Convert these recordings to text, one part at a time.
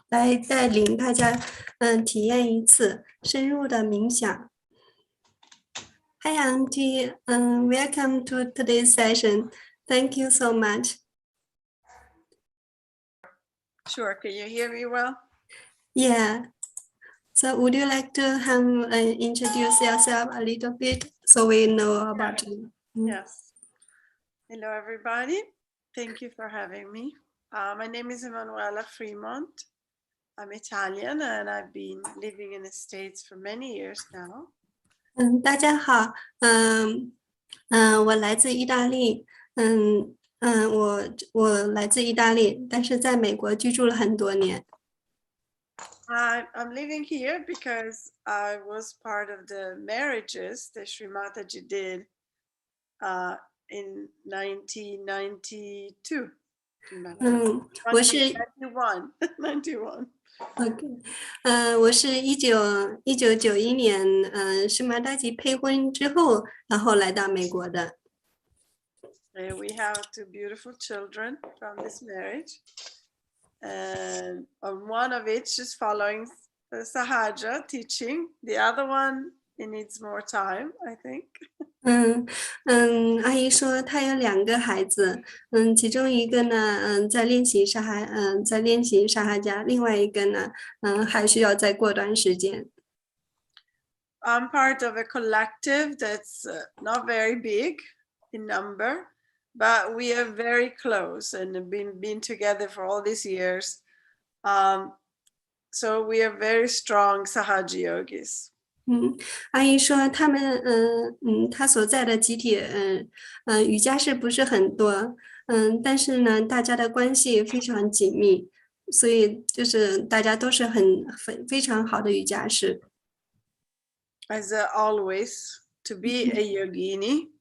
来带领大家体验一次深入的冥想。Hi, Auntie. Welcome to today's session. Thank you so much. Sure. Can you hear me well? Yeah. So would you like to introduce yourself a little bit so we know about you? Yes. Hello, everybody. Thank you for having me. My name is Emanuela Fremont. I'm Italian and I've been living in the States for many years now. 大家好，我来自意大利，我来自意大利，但是在美国居住了很多年。I'm living here because I was part of the marriages that Sri Mataji did in 1992. 我是91. 91. OK，我是1991年，是马达吉配婚之后，然后来到美国的。We have two beautiful children from this marriage. And one of which is following the Sahaja teaching. The other one, it needs more time, I think. 阿姨说她有2个孩子，其中一个呢，在练习沙哈加，另外一个呢，还需要再过段时间。I'm part of a collective that's not very big in number, but we are very close and have been together for all these years. So we are very strong Sahaja yogis. 阿姨说他们，她所在的集体，瑜伽士不是很多，但是呢，大家的关系非常紧密，所以就是大家都是非常好的瑜伽士。As always, to be a yogini,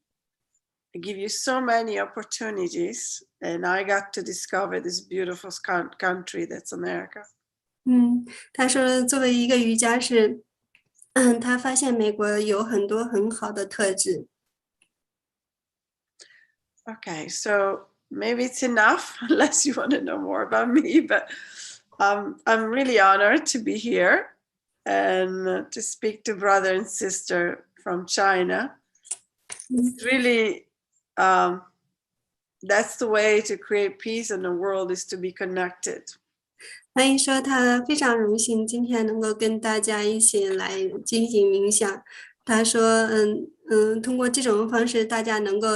I give you so many opportunities, and I got to discover this beautiful country that's America. 他说作为一个瑜伽士，他发现美国有很多很好的特质。Okay, so maybe it's enough, unless you want to know more about me, but I'm really honored to be here and to speak to brother and sister from China. It's really, that's the way to create peace in the world, is to be connected. 阿姨说她非常荣幸今天能够跟大家一起来进行冥想。她说，通过这种方式，大家能够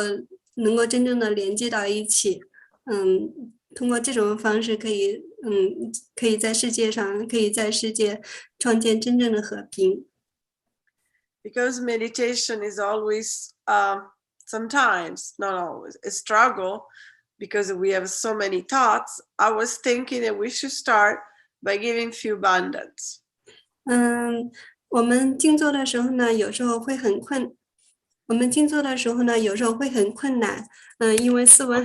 真正的连接到一起。通过这种方式可以在世界创建真正的和平。Because meditation is always, sometimes, not always, a struggle, because we have so many thoughts. I was thinking that we should start by giving few bandhas. 我们静坐的时候呢，有时候会很困难，因为思维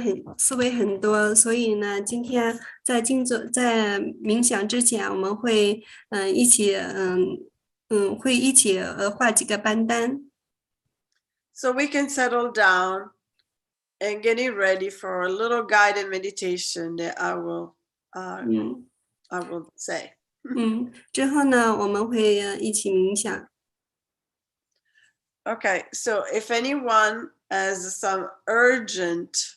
很多，所以呢，今天在冥想之前，我们会一起画几个班单。So we can settle down and getting ready for a little guided meditation that I will say. 之后呢，我们会一起冥想。Okay, so if anyone has some urgent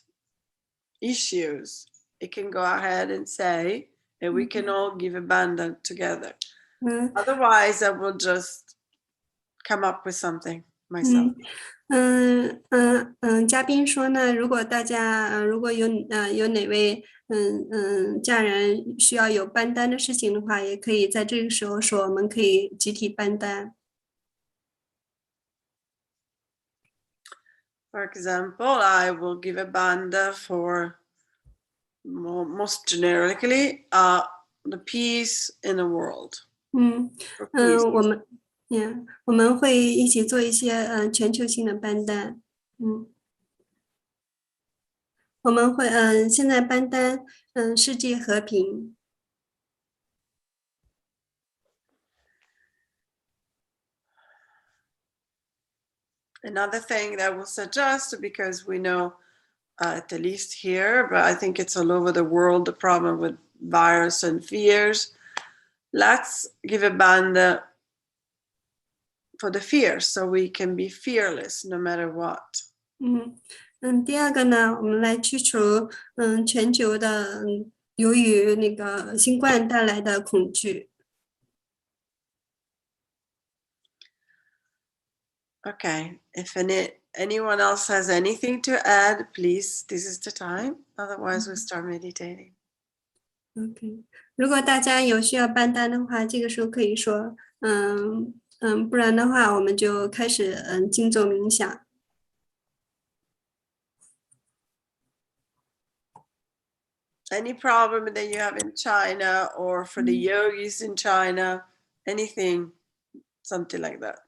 issues, it can go ahead and say, and we can all give a bandhan together. Otherwise, I will just come up with something myself. 嘉宾说呢，如果大家如果有哪位家人需要有班单的事情的话，也可以在这个时候说，我们可以集体班单。For example, I will give a bandha for most generically the peace in the world. 我们会一起做一些全球性的班单。我们会现在班单世界和平。Another thing that I will suggest, because we know, at least here, but I think it's all over the world, the problem with virus and fears. let's give a bandha for the fear, so we can be fearless no matter what. 第二个呢，我们来去除全球的由于那个新冠带来的恐惧。Okay, if anyone else has anything to add, please, this is the time. Otherwise, we start meditating. OK，如果大家有需要搬单的话，这个时候可以说，不然的话，我们就开始静坐冥想。Any problem that you have in China or for the yogis in China, anything, something like that.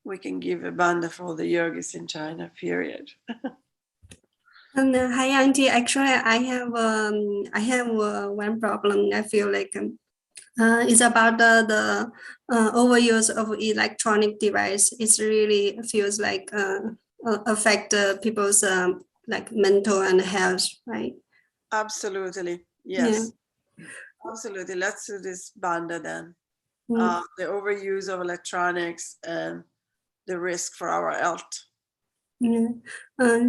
We can give a bandha for the yogis in China, period. Hi Auntie, actually I have one problem. I feel like it's about the overuse of electronic device. It's really feels like affect people's like mental and health, right? Absolutely, yes. Absolutely. Let's do this bandha then. The overuse of electronics and the risk for our health.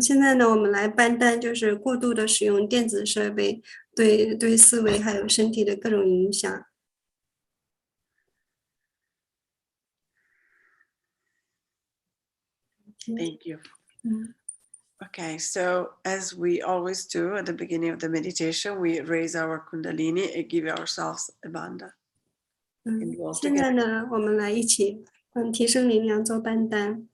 现在呢，我们来搬单，就是过度的使用电子设备对思维还有身体的各种影响。Thank you. Okay, so as we always do at the beginning of the meditation, we raise our kundalini and give ourselves a bandha. 现在呢，我们来一起提升能量做搬单。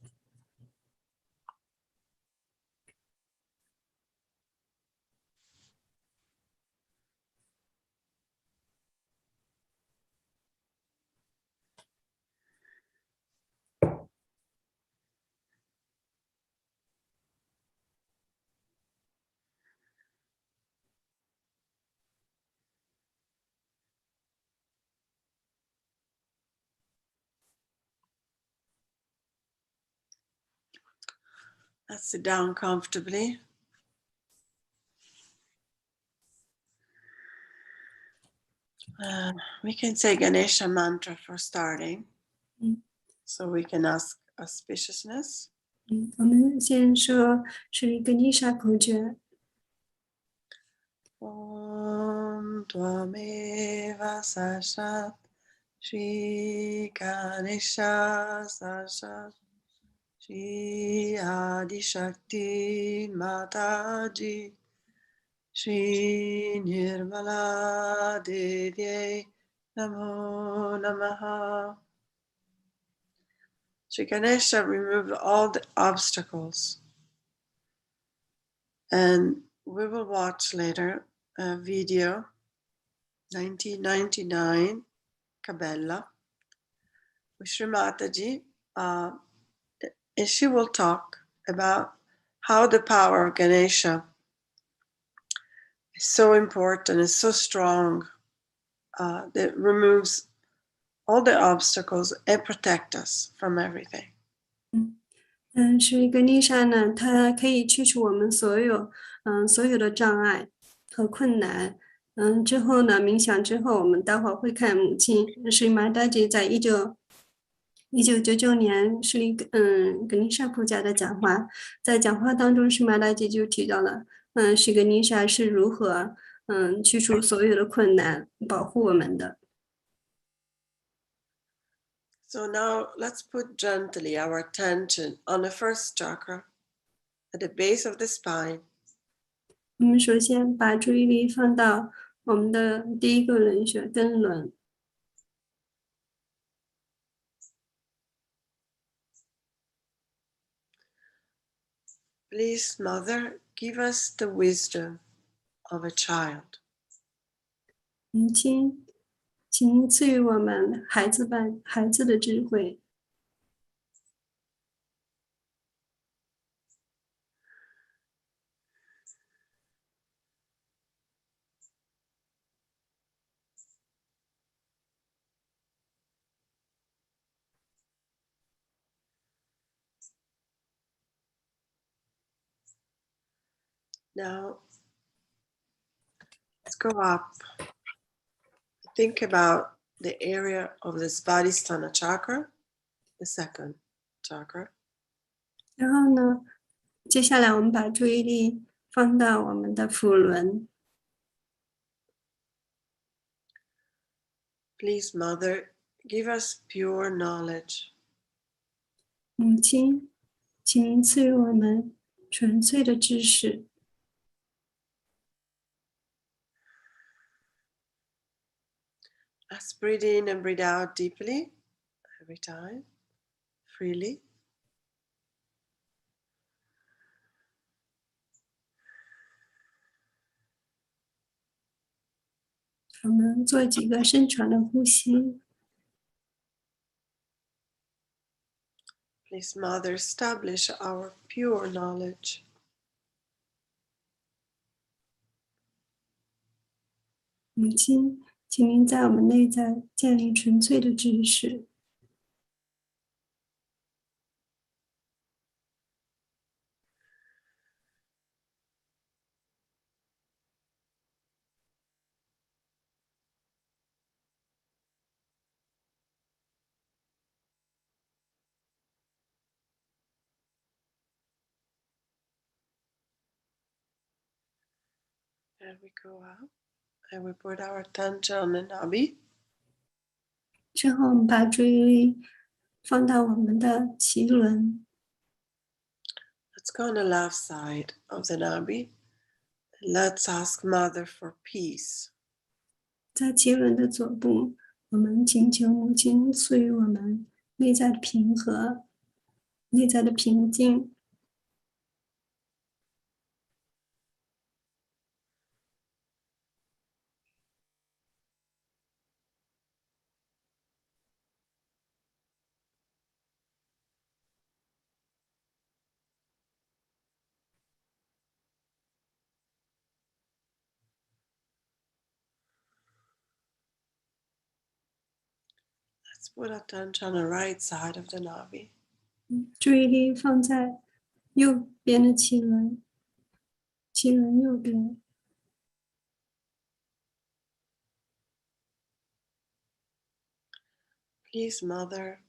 Let's sit down comfortably. We can say Ganesha mantra for starting. So we can ask auspiciousness. 我们先说是一个妮莎口诀。Om Tvameva Sashat Shri Ganesha Sashat Shri Adi Shakti Mataji Shri Nirmala Devi Namo Namaha. Shri Ganesha removed all the obstacles. And we will watch later a video, 1999, Kabela, with Shri Mataji, and she will talk about how the power of Ganesha is so important, is so strong, that removes all the obstacles and protect us from everything. 是一个妮莎呢，它可以去除我们所有的障碍和困难。之后呢，冥想之后，我们待会儿会看母亲是马达吉在1999年是一个格尼莎普家的讲话，在讲话当中，是马达吉就提到了是个妮莎是如何去除所有的困难，保护我们的。So now let's put gently our attention on the first chakra at the base of the spine. 我们首先把注意力放到我们的第一个轮穴根轮。Please, Mother, give us the wisdom of a child. 母亲，请赐予我们孩子的智慧。Now, let's go up think about the area of the Svadhisthana chakra, the second chakra. 然后呢，接下来我们把注意力放到我们的腹轮。Please, Mother, give us pure knowledge. 母亲，请您赐予我们纯粹的知识。Let's breathe in and breathe out deeply every time, freely. 我们做几个深长的呼吸。Please, Mother, establish our pure knowledge. 母亲，请您在我们内在建立纯粹的知识。And we go out and we put our attention on the Nabi. 之后，我们把注意力放到我们的脐轮。Let's go on the left side of the Nabi. Let's ask Mother for peace. 在脐轮的左部，我们请求母亲赐予我们内在的平和、内在的平静。Let's put attention on the right side of the Nabi. 注意力放在右边的脐轮，脐轮右边。Please, Mother,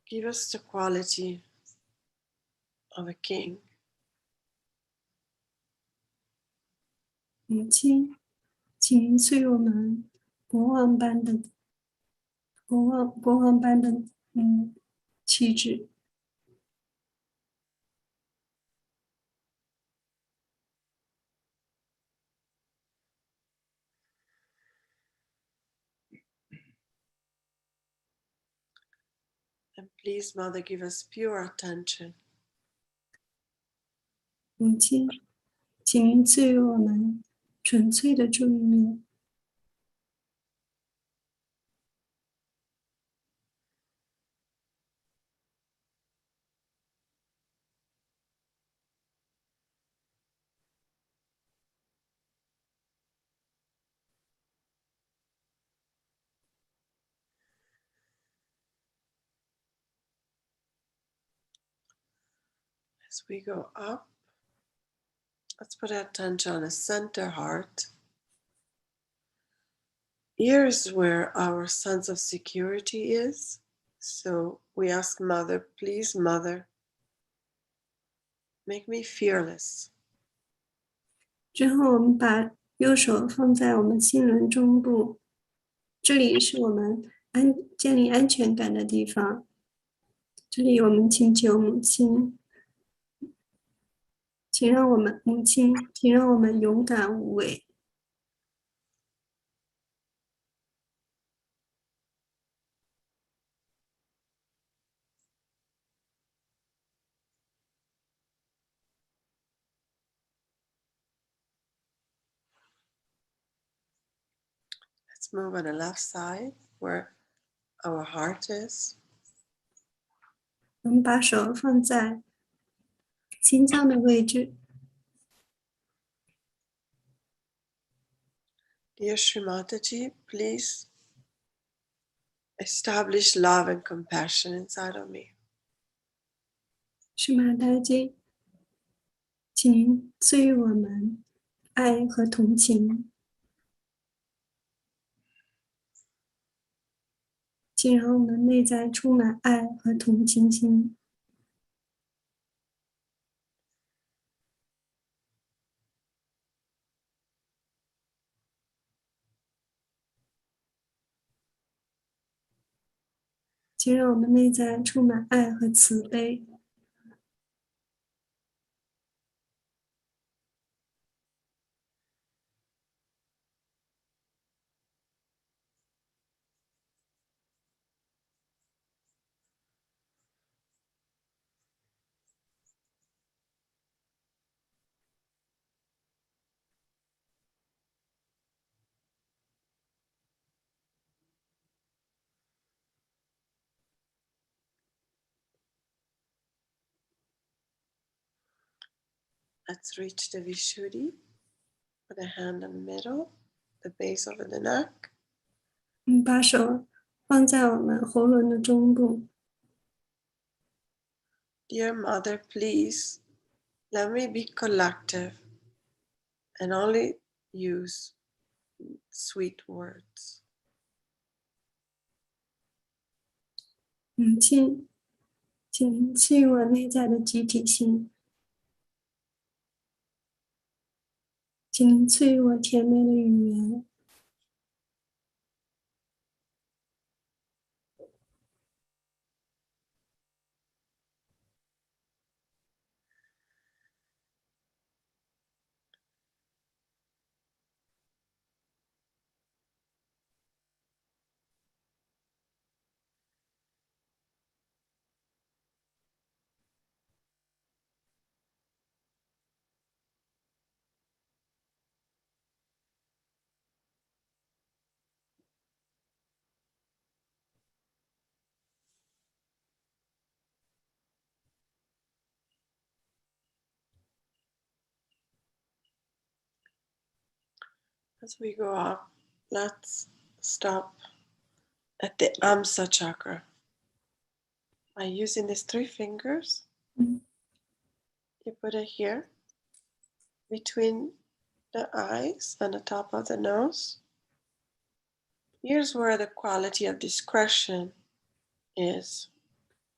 give us the quality of a king. 母亲，请您赐予我们国王般的气质。And please, Mother, give us pure attention. 母亲，请您赐予我们纯粹的注意力。As we go up, let's put our attention on the center heart. Here is where our sense of security is. So we ask Mother, please, Mother, make me fearless. 之后，我们把右手放在我们心轮中部，这里是我们建立安全感的地方。这里我们请求母亲，请让我们勇敢无畏。Let's move on the left side where our heart is. 我们把手放在心脏的位置。Dear Shri Mataji, please establish love and compassion inside of me. 是马达基，请您赐予我们爱和同情。请让我们内在充满爱和同情心。请让我们内在充满爱和慈悲。Let's reach the Vishuddhi. Put a hand in the middle, the base of the neck. 把手放在我们喉咙的中部。Dear Mother, please let me be collective and only use sweet words. 母亲，请您赐予我内在的集体性，请您赐予我甜美的语言。As we go up, let's stop at the Amsa chakra. By using these 3 fingers, you put it here between the eyes and the top of the nose. Here's where the quality of discretion is.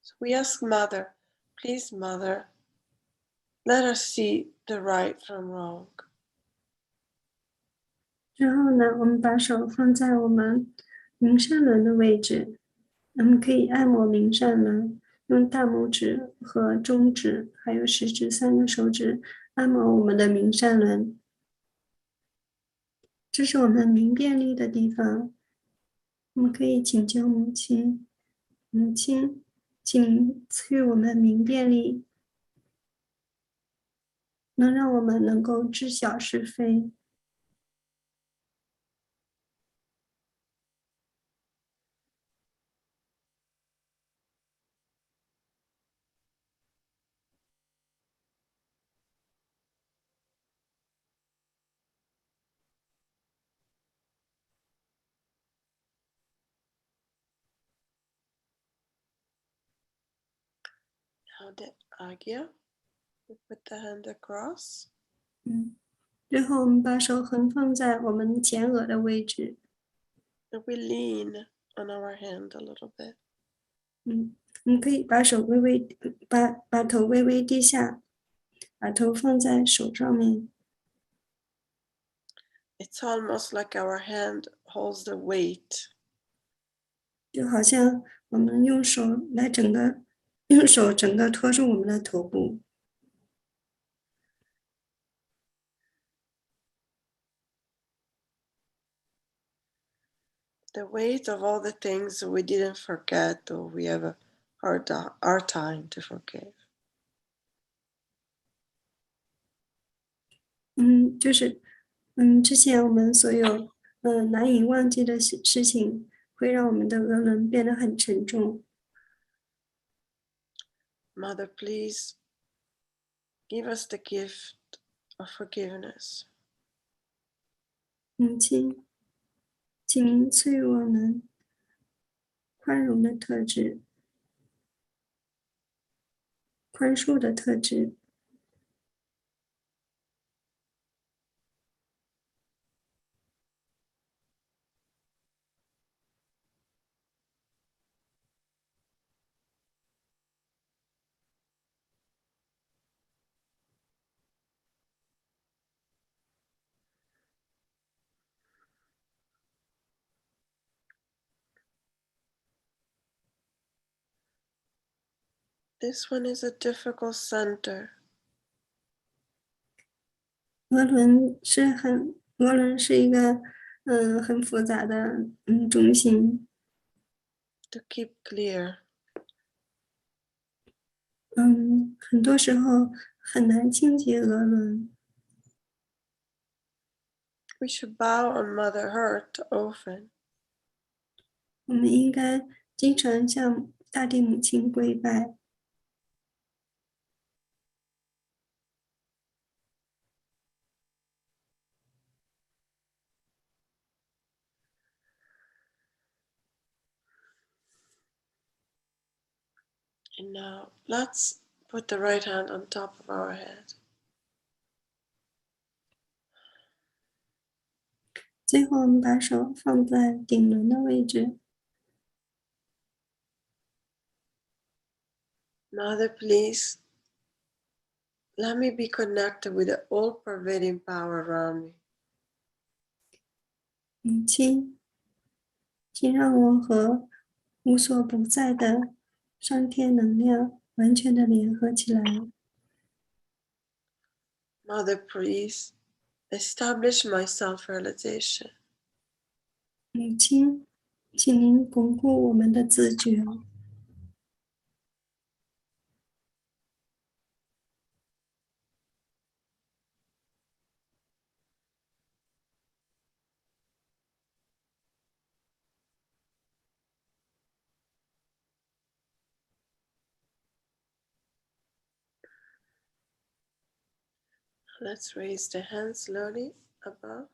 So we ask Mother, please, Mother, let us see the right from wrong. 然后呢，我们把手放在我们明善轮的位置，我们可以按摩明善轮，用大拇指和中指还有食指3个手指按摩我们的明善轮。这是我们明辨力的地方。我们可以请求母亲，母亲，请您赐予我们明辨力，能让我们能够知晓是非。Now the Agya, we put the hand across. 最后我们把手横放在我们前额的位置。And we lean on our hand a little bit. 我们可以把手把头微微低下，把头放在手上面。It's almost like our hand holds the weight. 就好像我们用手整个托住我们的头部。The weight of all the things we didn't forget or we have a hard time to forgive. 之前我们所有难以忘记的事情，会让我们的额轮变得很沉重。Mother, please give us the gift of forgiveness. 母亲，请您赐予我们宽容的特质，宽恕的特质。This one is a difficult center. 额轮是一个很复杂的中心， to keep clear. 很多时候很难清洁额轮。 We should bow on Mother Earth often. 我们应该经常向大地母亲跪拜。 And now let's put the right hand on top of our head. 最后，我们把手放在顶轮的位置。 Mother, please let me be connected with the all-pervading power around me. 母亲，请让我和无所不在的上天能量完全的联合起来。 Mother, please establish my self-realization. 母亲，请您巩固我们的自觉。 Let's raise the hands slowly above.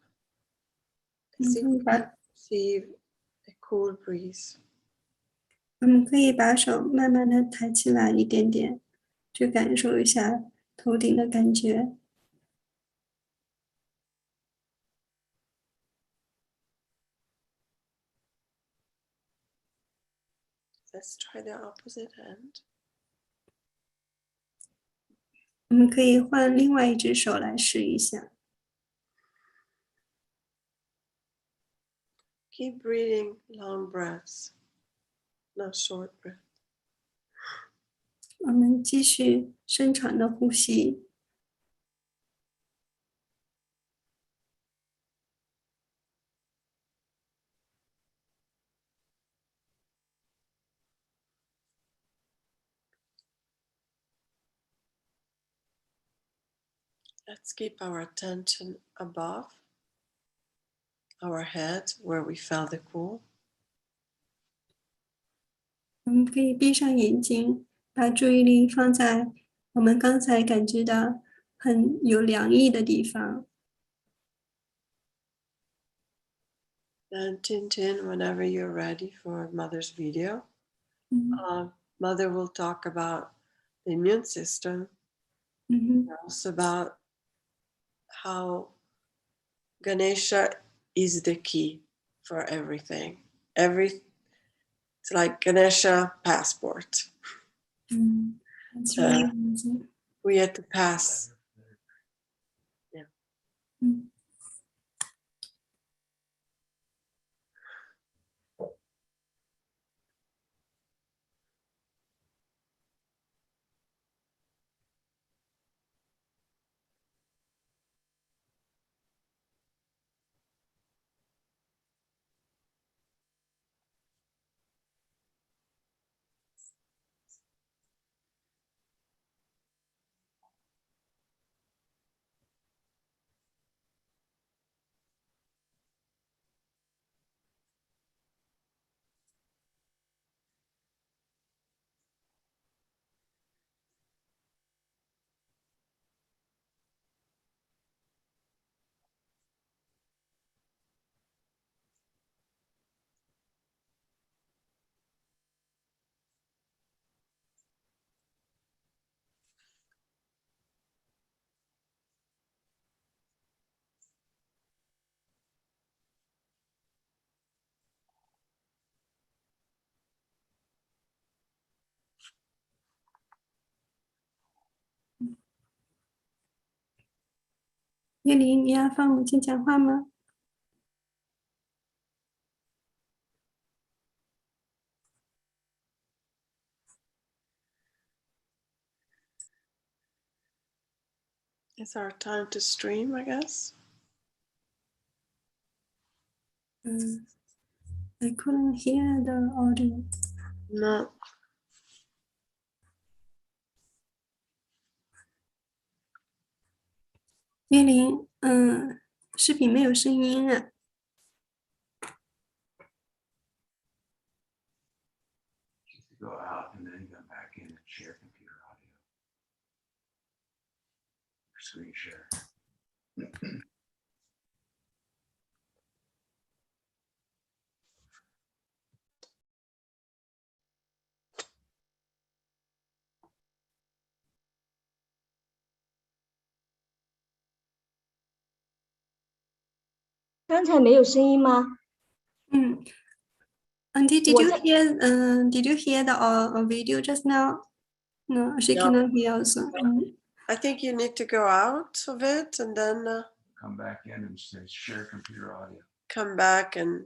我 As 们 if 可以 we 把 receive a cool breeze. 我们可以把手慢慢的抬起来一点点，去感受一下头顶的感觉。 Let's try the opposite hand. 我们可以换另外一只手来试一下。 Keep breathing long breaths, not short breaths. 我们继续深长的呼吸。 Let's keep our attention above our head where we felt the cool. 我们可以闭上眼睛，把注意力放在我们刚才感觉到很有凉意的地方。 Then Tintin, whenever you're ready for Mother's video, Mother will talk about the immune system, 嗯 also about how Ganesha is the key for everything. It's like Ganesha passport. ，That's really amazing. We had to pass. Yeah. 嗯。叶琳，你要放母亲讲话吗？ It's our time to stream, I guess. I couldn't hear the audio. No. 叶琳，视频没有声音啊。Go out and then come back in and share computer audio. Screen share. 刚才没有声音吗？Auntie, did you hear the video just now? No, she No. cannot hear also. I think you need to go out of it and then Come back in and say share computer audio. come back and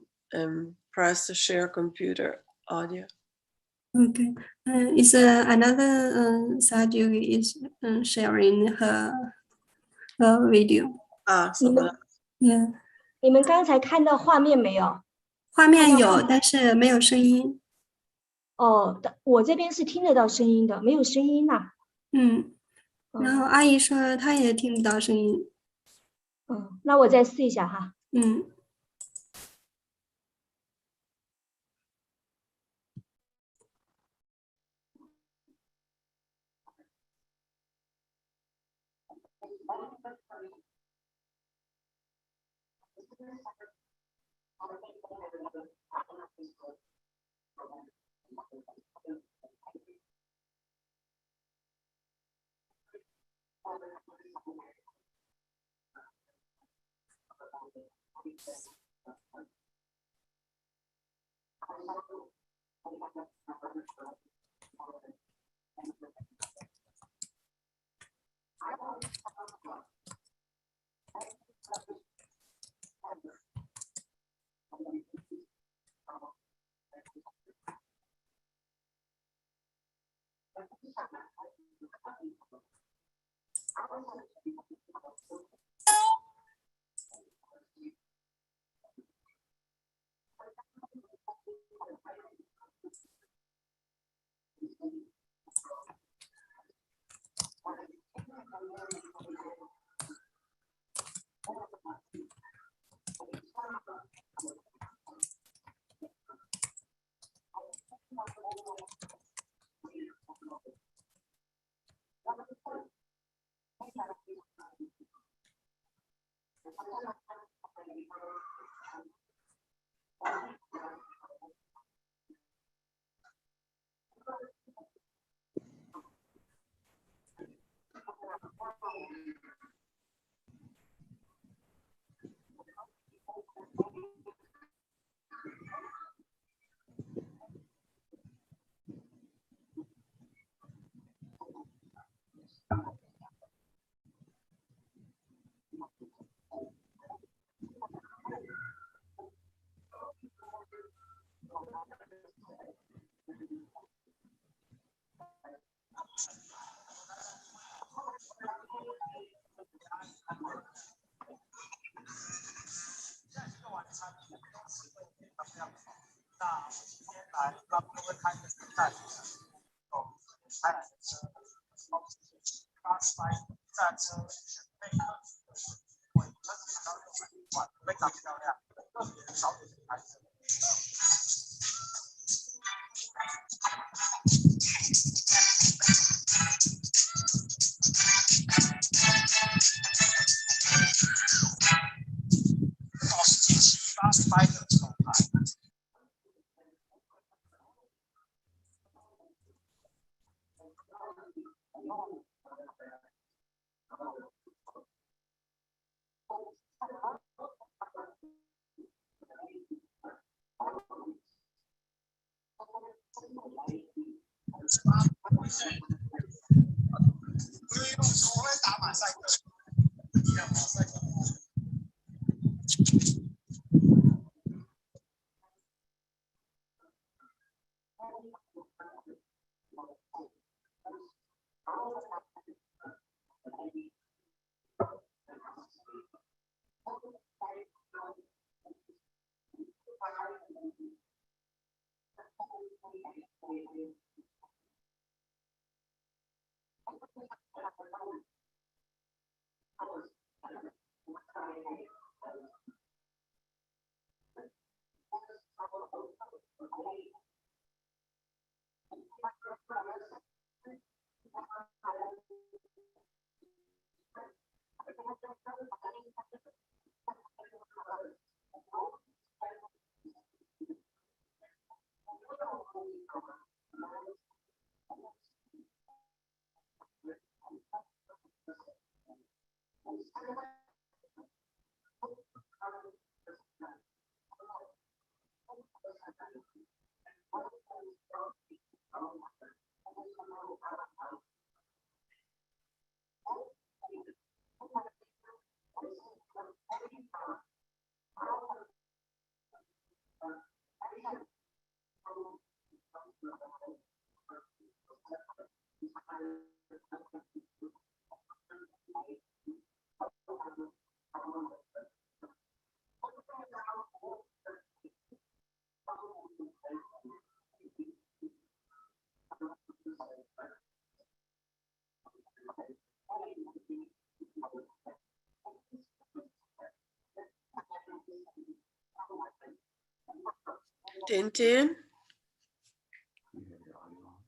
press the share computer audio. Okay. Is another Saju is sharing her video. Ah, someone else. Yeah. 你们刚才看到画面没有？画面有，但是没有声音。哦，我这边是听得到声音的，没有声音呐。然后阿姨说她也听不到声音。那我再试一下哈。Tintin? You have the audio on?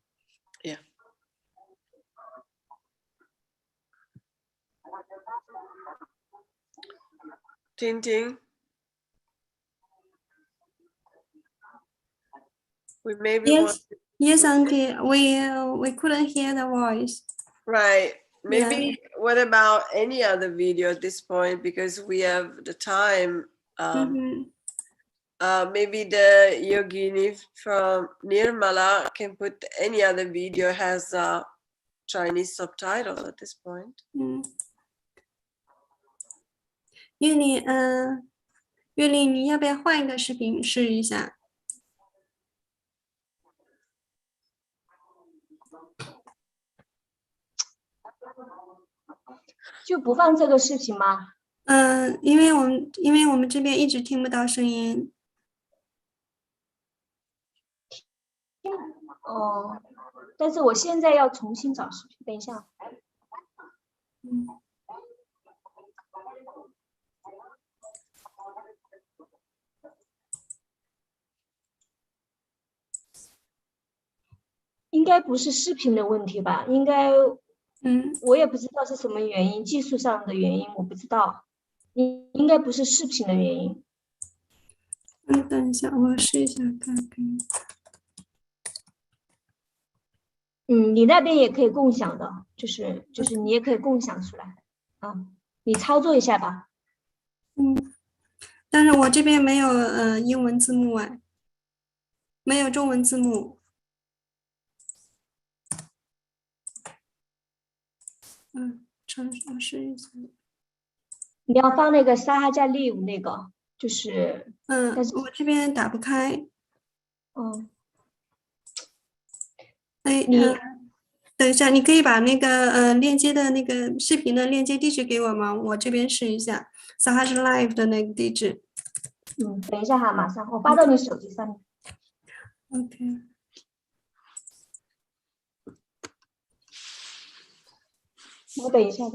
Yeah. Tintin? We maybe want, Yes, Auntie. We couldn't hear the voice. right. Maybe what about any other video at this point, because we have the time. Mhm. Maybe the yogini from Nirmala can put any other video has a Chinese subtitle at this point. 月丽，月丽，你要不要换一个视频试一下？就不放这个视频吗？因为我们这边一直听不到声音。哦，但是我现在要重新找视频，等一下。应该不是视频的问题吧？应该，我也不知道是什么原因，技术上的原因我不知道，应该不是视频的原因。等一下，我试一下看看。你那边也可以共享的，就是你也可以共享出来啊，你操作一下吧。但是我这边没有英文字幕哎，没有中文字幕。我试一下。你要放那个沙哈加 live 那个，就是。但是我这边打不开。等一下，你可以把那个链接的那个视频的链接地址给我吗？我这边试一下 Sahaj Live 的那个地址。等一下哈，马上我发到你手机上面。OK。我等一下。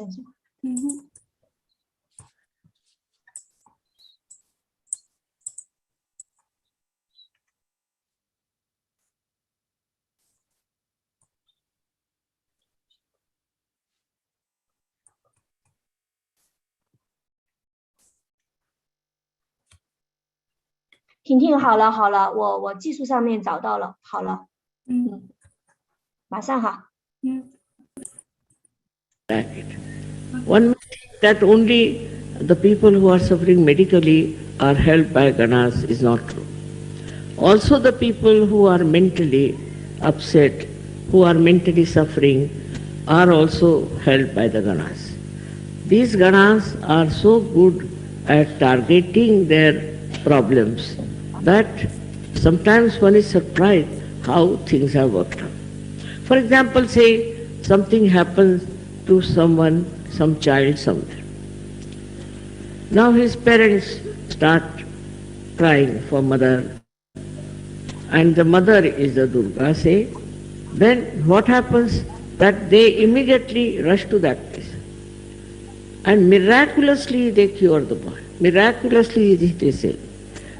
婷婷，好了，我技术上面找到了，好了，马上哈。One that only the people who are suffering medically are helped by ganas is not true. Also the people who are mentally upset, who are mentally suffering, are also helped by the ganas. These ganas are so good at targeting their problems that sometimes one is surprised how things have worked out. For example, say something happens to someone, some child somewhere. Now his parents start crying for mother and the mother is the Durga, say, then what happens? That they immediately rush to that place. And miraculously they cure the boy. Miraculously they say.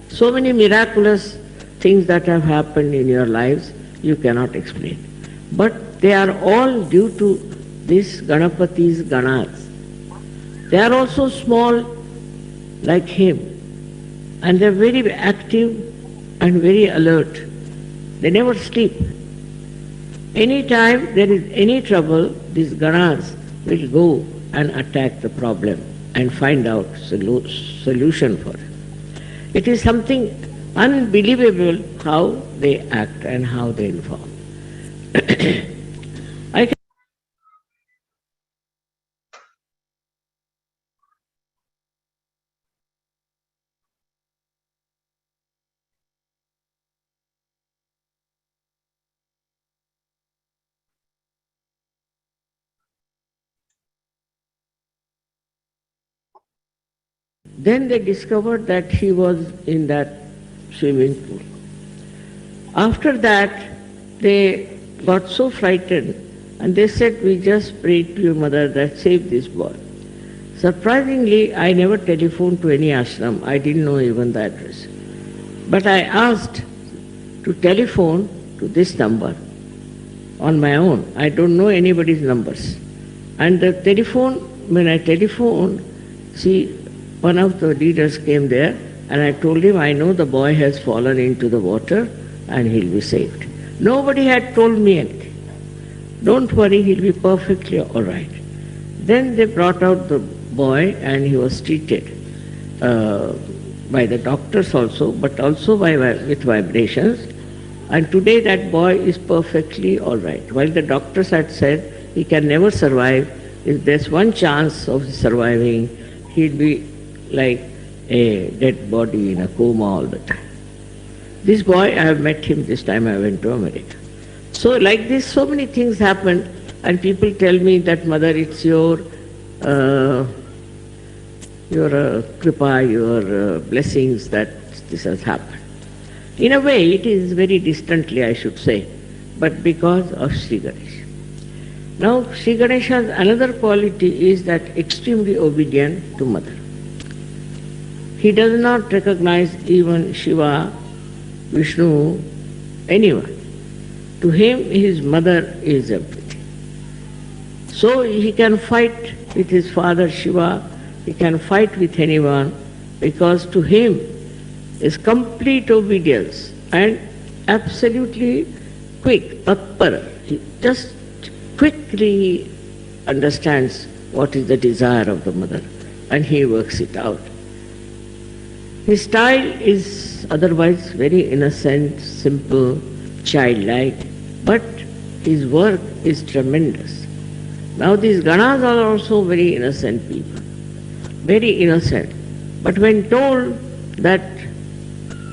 So many miraculous things that have happened in your lives, you cannot explain. But they are all due to these Ganapati's Ganas. They are also small like him. And they are very active and very alert. They never sleep. Anytime there is any trouble, these Ganas will go and attack the problem and find out solution for it. It is something unbelievable how they act and how they inform. I can Then they discovered that he was in that swimming pool. After that, they got so frightened and they said, we just prayed to your mother that save this boy. Surprisingly, I never telephoned to any ashram. I didn't know even the address. But I asked to telephone to this number on my own. I don't know anybody's numbers. And the telephone, when I telephoned, see, one of the leaders came there and I told him, I know the boy has fallen into the water and he'll be saved. Nobody had told me anything. Don't worry, he'll be perfectly all right. Then they brought out the boy and he was treated by the doctors also, but also with vibrations. And today that boy is perfectly all right. While the doctors had said he can never survive, if there's one chance of surviving, he'll be like a dead body in a coma all the time. This boy, I have met him this time I went to America. So like this, so many things happen and people tell me that, Mother, it's your kripa, your blessings that this has happened. In a way, it is very distantly, I should say, but because of Sri Ganesh. Now, Sri Ganesha's another quality is that extremely obedient to Mother. He does not recognize even Shiva, Vishnu, anyone. To him, his mother is everything. So he can fight with his father Shiva, he can fight with anyone, because to him is complete obedience and absolutely quick, tatpara. He just quickly understands what is the desire of the mother and he works it out. His style is otherwise very innocent, simple, childlike, but his work is tremendous. Now these Ganas are also very innocent people, very innocent. But when told that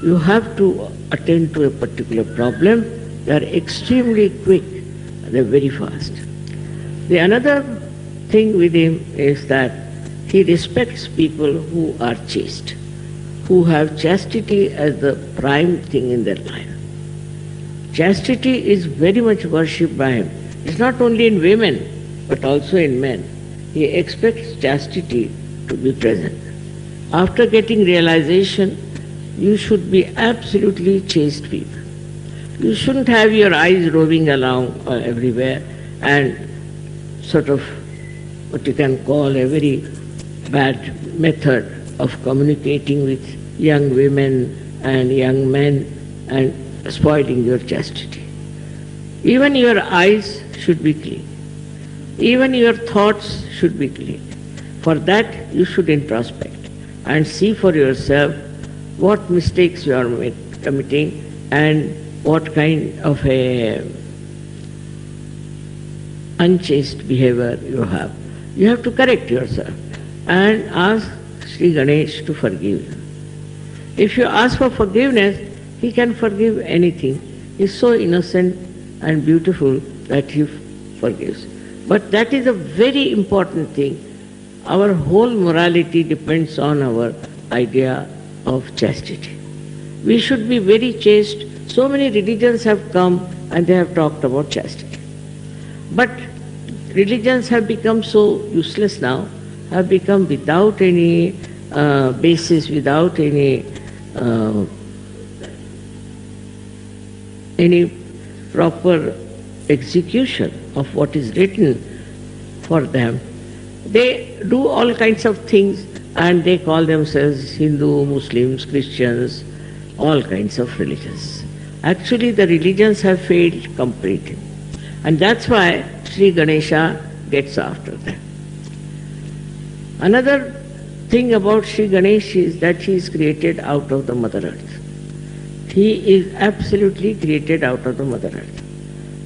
you have to attend to a particular problem, they are extremely quick, they are very fast. The another thing with him is that he respects people who are chaste, who have chastity as the prime thing in their life. Chastity is very much worshipped by him. It's not only in women, but also in men. He expects chastity to be present. After getting realization, you should be absolutely chaste people. You shouldn't have your eyes roving along everywhere and sort of what you can call a very bad method of communicating with young women and young men and spoiling your chastity. Even your eyes should be clean. Even your thoughts should be clean. For that you should introspect and see for yourself what mistakes you are committing and what kind of a unchaste behavior you have. You have to correct yourself and ask Sri Ganesh to forgive you. If you ask for forgiveness, he can forgive anything. He is so innocent and beautiful that he forgives. But that is a very important thing. Our whole morality depends on our idea of chastity. We should be very chaste So many religions have come and they have talked about chastity. But religions have become so useless now, have become without any basis, without any proper execution of what is written for them. They do all kinds of things and they call themselves Hindu, Muslims, Christians, all kinds of religions. Actually, the religions have failed completely. And that's why Sri Ganesha gets after them. Another thing about Sri Ganesh is that he is created out of the Mother Earth. He is absolutely created out of the Mother Earth.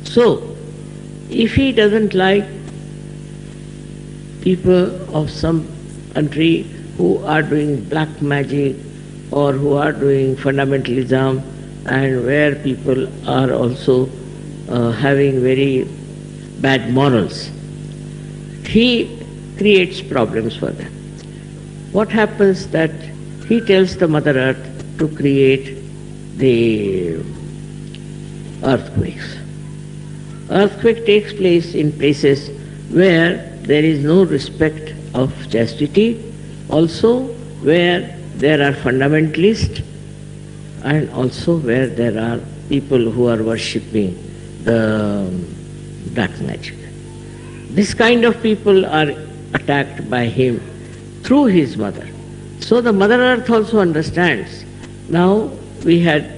So, if he doesn't like people of some country who are doing black magic or who are doing fundamentalism and where people are also having very bad morals, he creates problems for them. What happens that he tells the Mother Earth to create the earthquakes. Earthquake takes place in places where there is no respect of chastity, also where there are fundamentalists and also where there are people who are worshipping the black magic. This kind of people are attacked by him through his mother. So the Mother Earth also understands. Now we had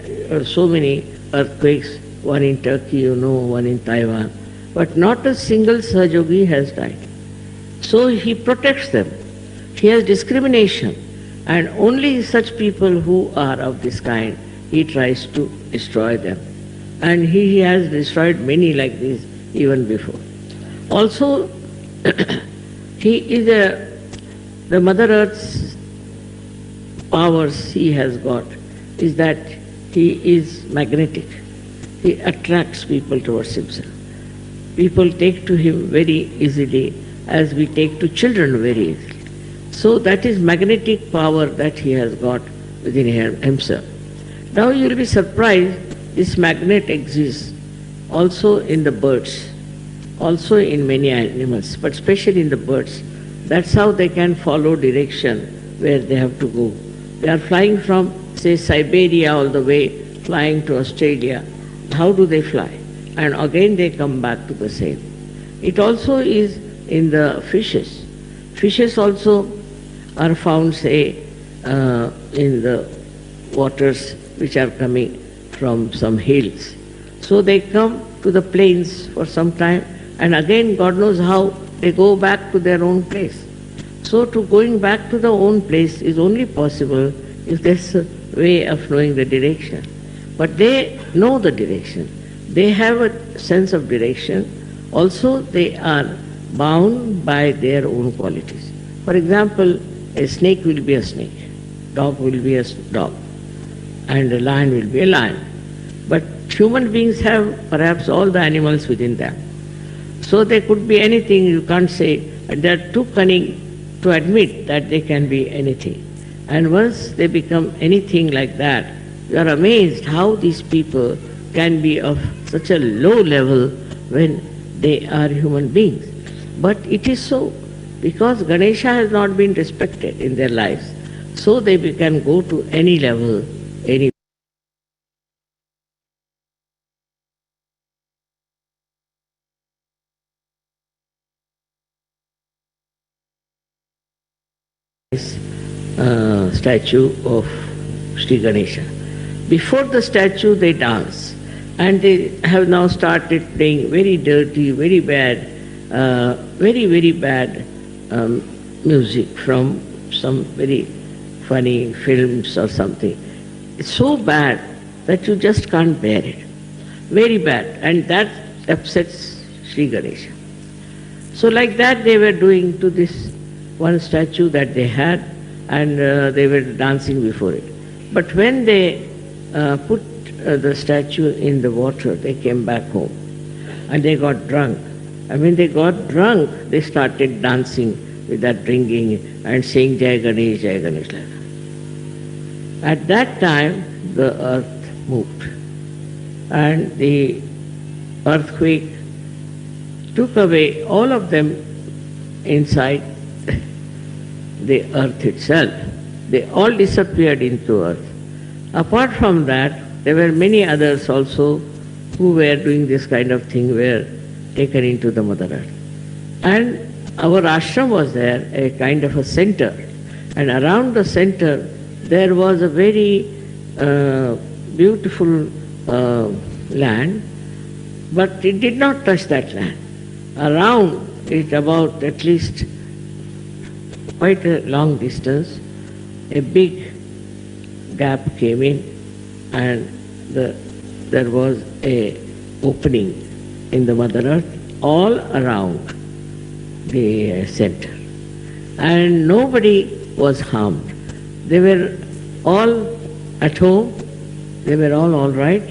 so many earthquakes, one in Turkey, one in Taiwan, but not a single Sahajogi has died. So he protects them. He has discrimination, and only such people who are of this kind, he tries to destroy them. And he has destroyed many like this even before. Also, the Mother Earth's powers he has got is that he is magnetic. He attracts people towards himself. People take to him very easily as we take to children very easily. So that is magnetic power that he has got within himself. Now you will be surprised, this magnet exists also in the birds, also in many animals, but especially in the birds. That's how they can follow direction where they have to go. They are flying from, say, Siberia all the way, flying to Australia. How do they fly? And again they come back to the same. It also is in the fishes. Fishes also are found, say, in the waters which are coming from some hills. So they come to the plains for some time, and again God knows how they go back to their own place. So to going back to the own place is only possible if there's a way of knowing the direction. But they know the direction. They have a sense of direction. Also they are bound by their own qualities. For example, a snake will be a snake, dog will be a dog, and a lion will be a lion. But human beings have perhaps all the animals within them. So they could be anything, you can't say, and they are too cunning to admit that they can be anything. And once they become anything like that, you are amazed how these people can be of such a low level when they are human beings. But it is so, because Ganesha has not been respected in their lives, so they can go to any level, any statue of Sri Ganesha. Before the statue they dance, and they have now started playing very dirty, very bad, very bad music from some very funny films or something. It's so bad that you just can't bear it. Very bad, and that upsets Sri Ganesha. So like that they were doing to this one statue that they had, and they were dancing before it. But when they put the statue in the water, they came back home and they got drunk. And when they got drunk, they started dancing with that drinking and saying Jai Ganesh, Jai Ganesh. At that time, the earth moved. and the earthquake took away all of them inside the earth itself. They all disappeared into earth. Apart from that, there were many others also who were doing this kind of thing, were taken into the Mother Earth. And our ashram was there, a kind of a center. And around the center, there was a very beautiful land, but it did not touch that land. Around it, about at least quite a long distance, a big gap came in, and there was a opening in the Mother Earth all around the center. And nobody was harmed. They were all at home, they were all right.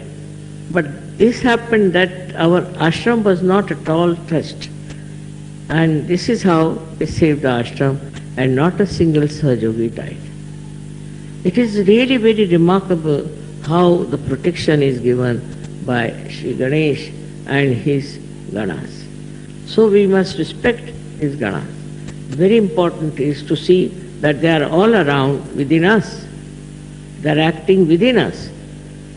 But this happened that our ashram was not at all touched. And this is how they saved the ashram, and not a single Sahajogi died. It is really very remarkable how the protection is given by Sri Ganesh and his Ganas. So we must respect his Ganas. Very important is to see that they are all around within us. They are acting within us.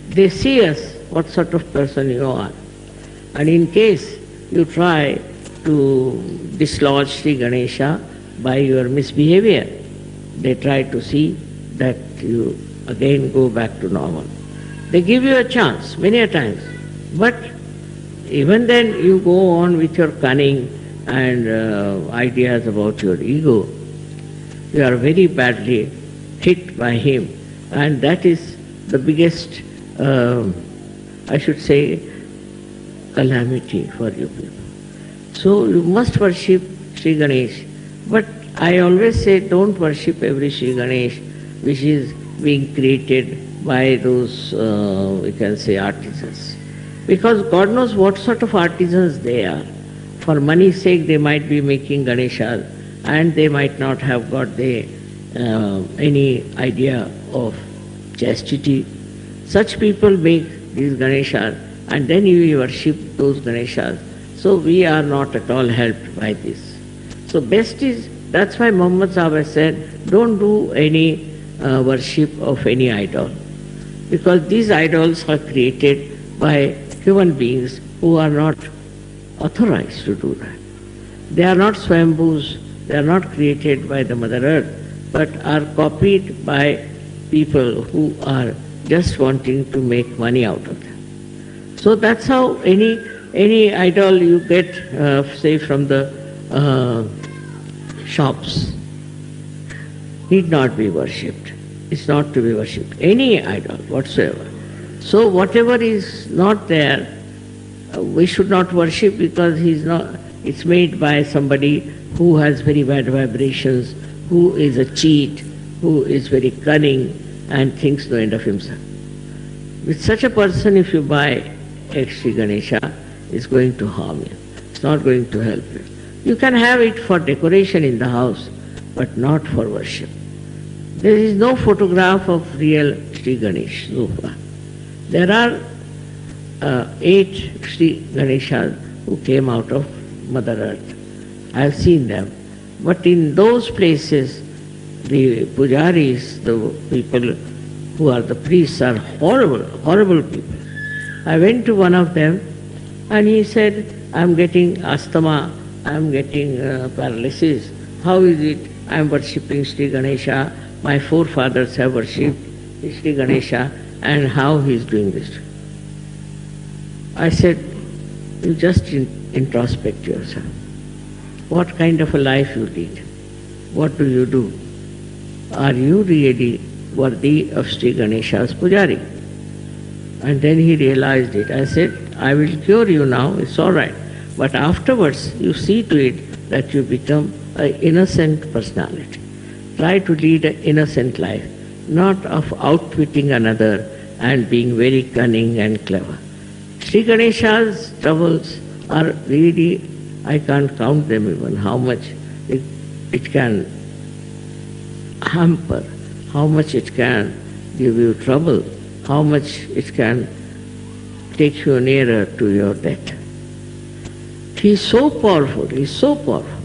They see us, what sort of person you are. And in case you try to dislodge Sri Ganesha by your misbehavior, they try to see that you again go back to normal. They give you a chance many a times, but even then you go on with your cunning and ideas about your ego. You are very badly hit by him, and that is the biggest, I should say, calamity for you people. So you must worship Sri Ganesh, but I always say don't worship every Sri Ganesh which is being created by those, we can say, artisans. Because God knows what sort of artisans they are. For money's sake they might be making Ganeshas, and they might not have got any idea of chastity. Such people make these Ganeshas, and then you worship those Ganeshas. So we are not at all helped by this. So best is, that's why Muhammad Sahib has said, don't do any worship of any idol. Because these idols are created by human beings who are not authorized to do that. They are not Swambhus, they are not created by the Mother Earth, but are copied by people who are just wanting to make money out of them. So that's how any idol you get, say from the shops, need not be worshipped. It's not to be worshipped. Any idol whatsoever. So whatever is not there, we should not worship, because it's made by somebody who has very bad vibrations, who is a cheat, who is very cunning and thinks no end of himself. With such a person, if you buy a Sri Ganesha, it's going to harm you. It's not going to help you. You can have it for decoration in the house, but not for worship. There is no photograph of real Sri Ganesh so far. There are 8 Sri Ganeshas who came out of Mother Earth. I have seen them. But in those places, the pujaris, the people who are the priests, are horrible, horrible people. I went to one of them and he said, I'm getting asthma, I'm getting paralysis. How is it? I'm worshipping Sri Ganesha. My forefathers have worshipped Sri Ganesha, and how he is doing this. I said, you just introspect yourself. What kind of a life you lead? What do you do? Are you really worthy of Sri Ganesha's pujari? And then he realized it. I said, I will cure you now, it's all right. But afterwards, you see to it that you become an innocent personality. Try to lead an innocent life, not of outwitting another and being very cunning and clever. Sri Ganesha's troubles are really, I can't count them even, how much it can hamper, how much it can give you trouble, how much it can takes you nearer to your death. He is so powerful, he is so powerful,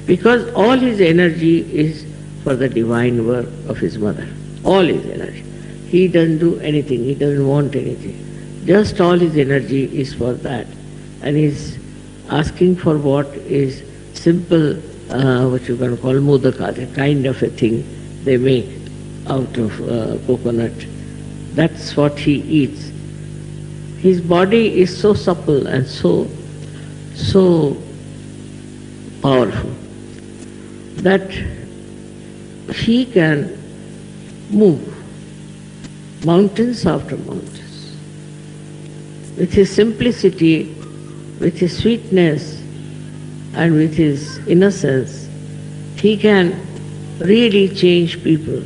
because all his energy is for the divine work of his mother. All his energy. He doesn't do anything, he doesn't want anything. Just all his energy is for that. And he's asking for what is simple, what you can call modaka, the kind of a thing they make out of coconut. That's what he eats. His body is so supple and so powerful that he can move mountains after mountains. With his simplicity, with his sweetness, and with his innocence, he can really change people.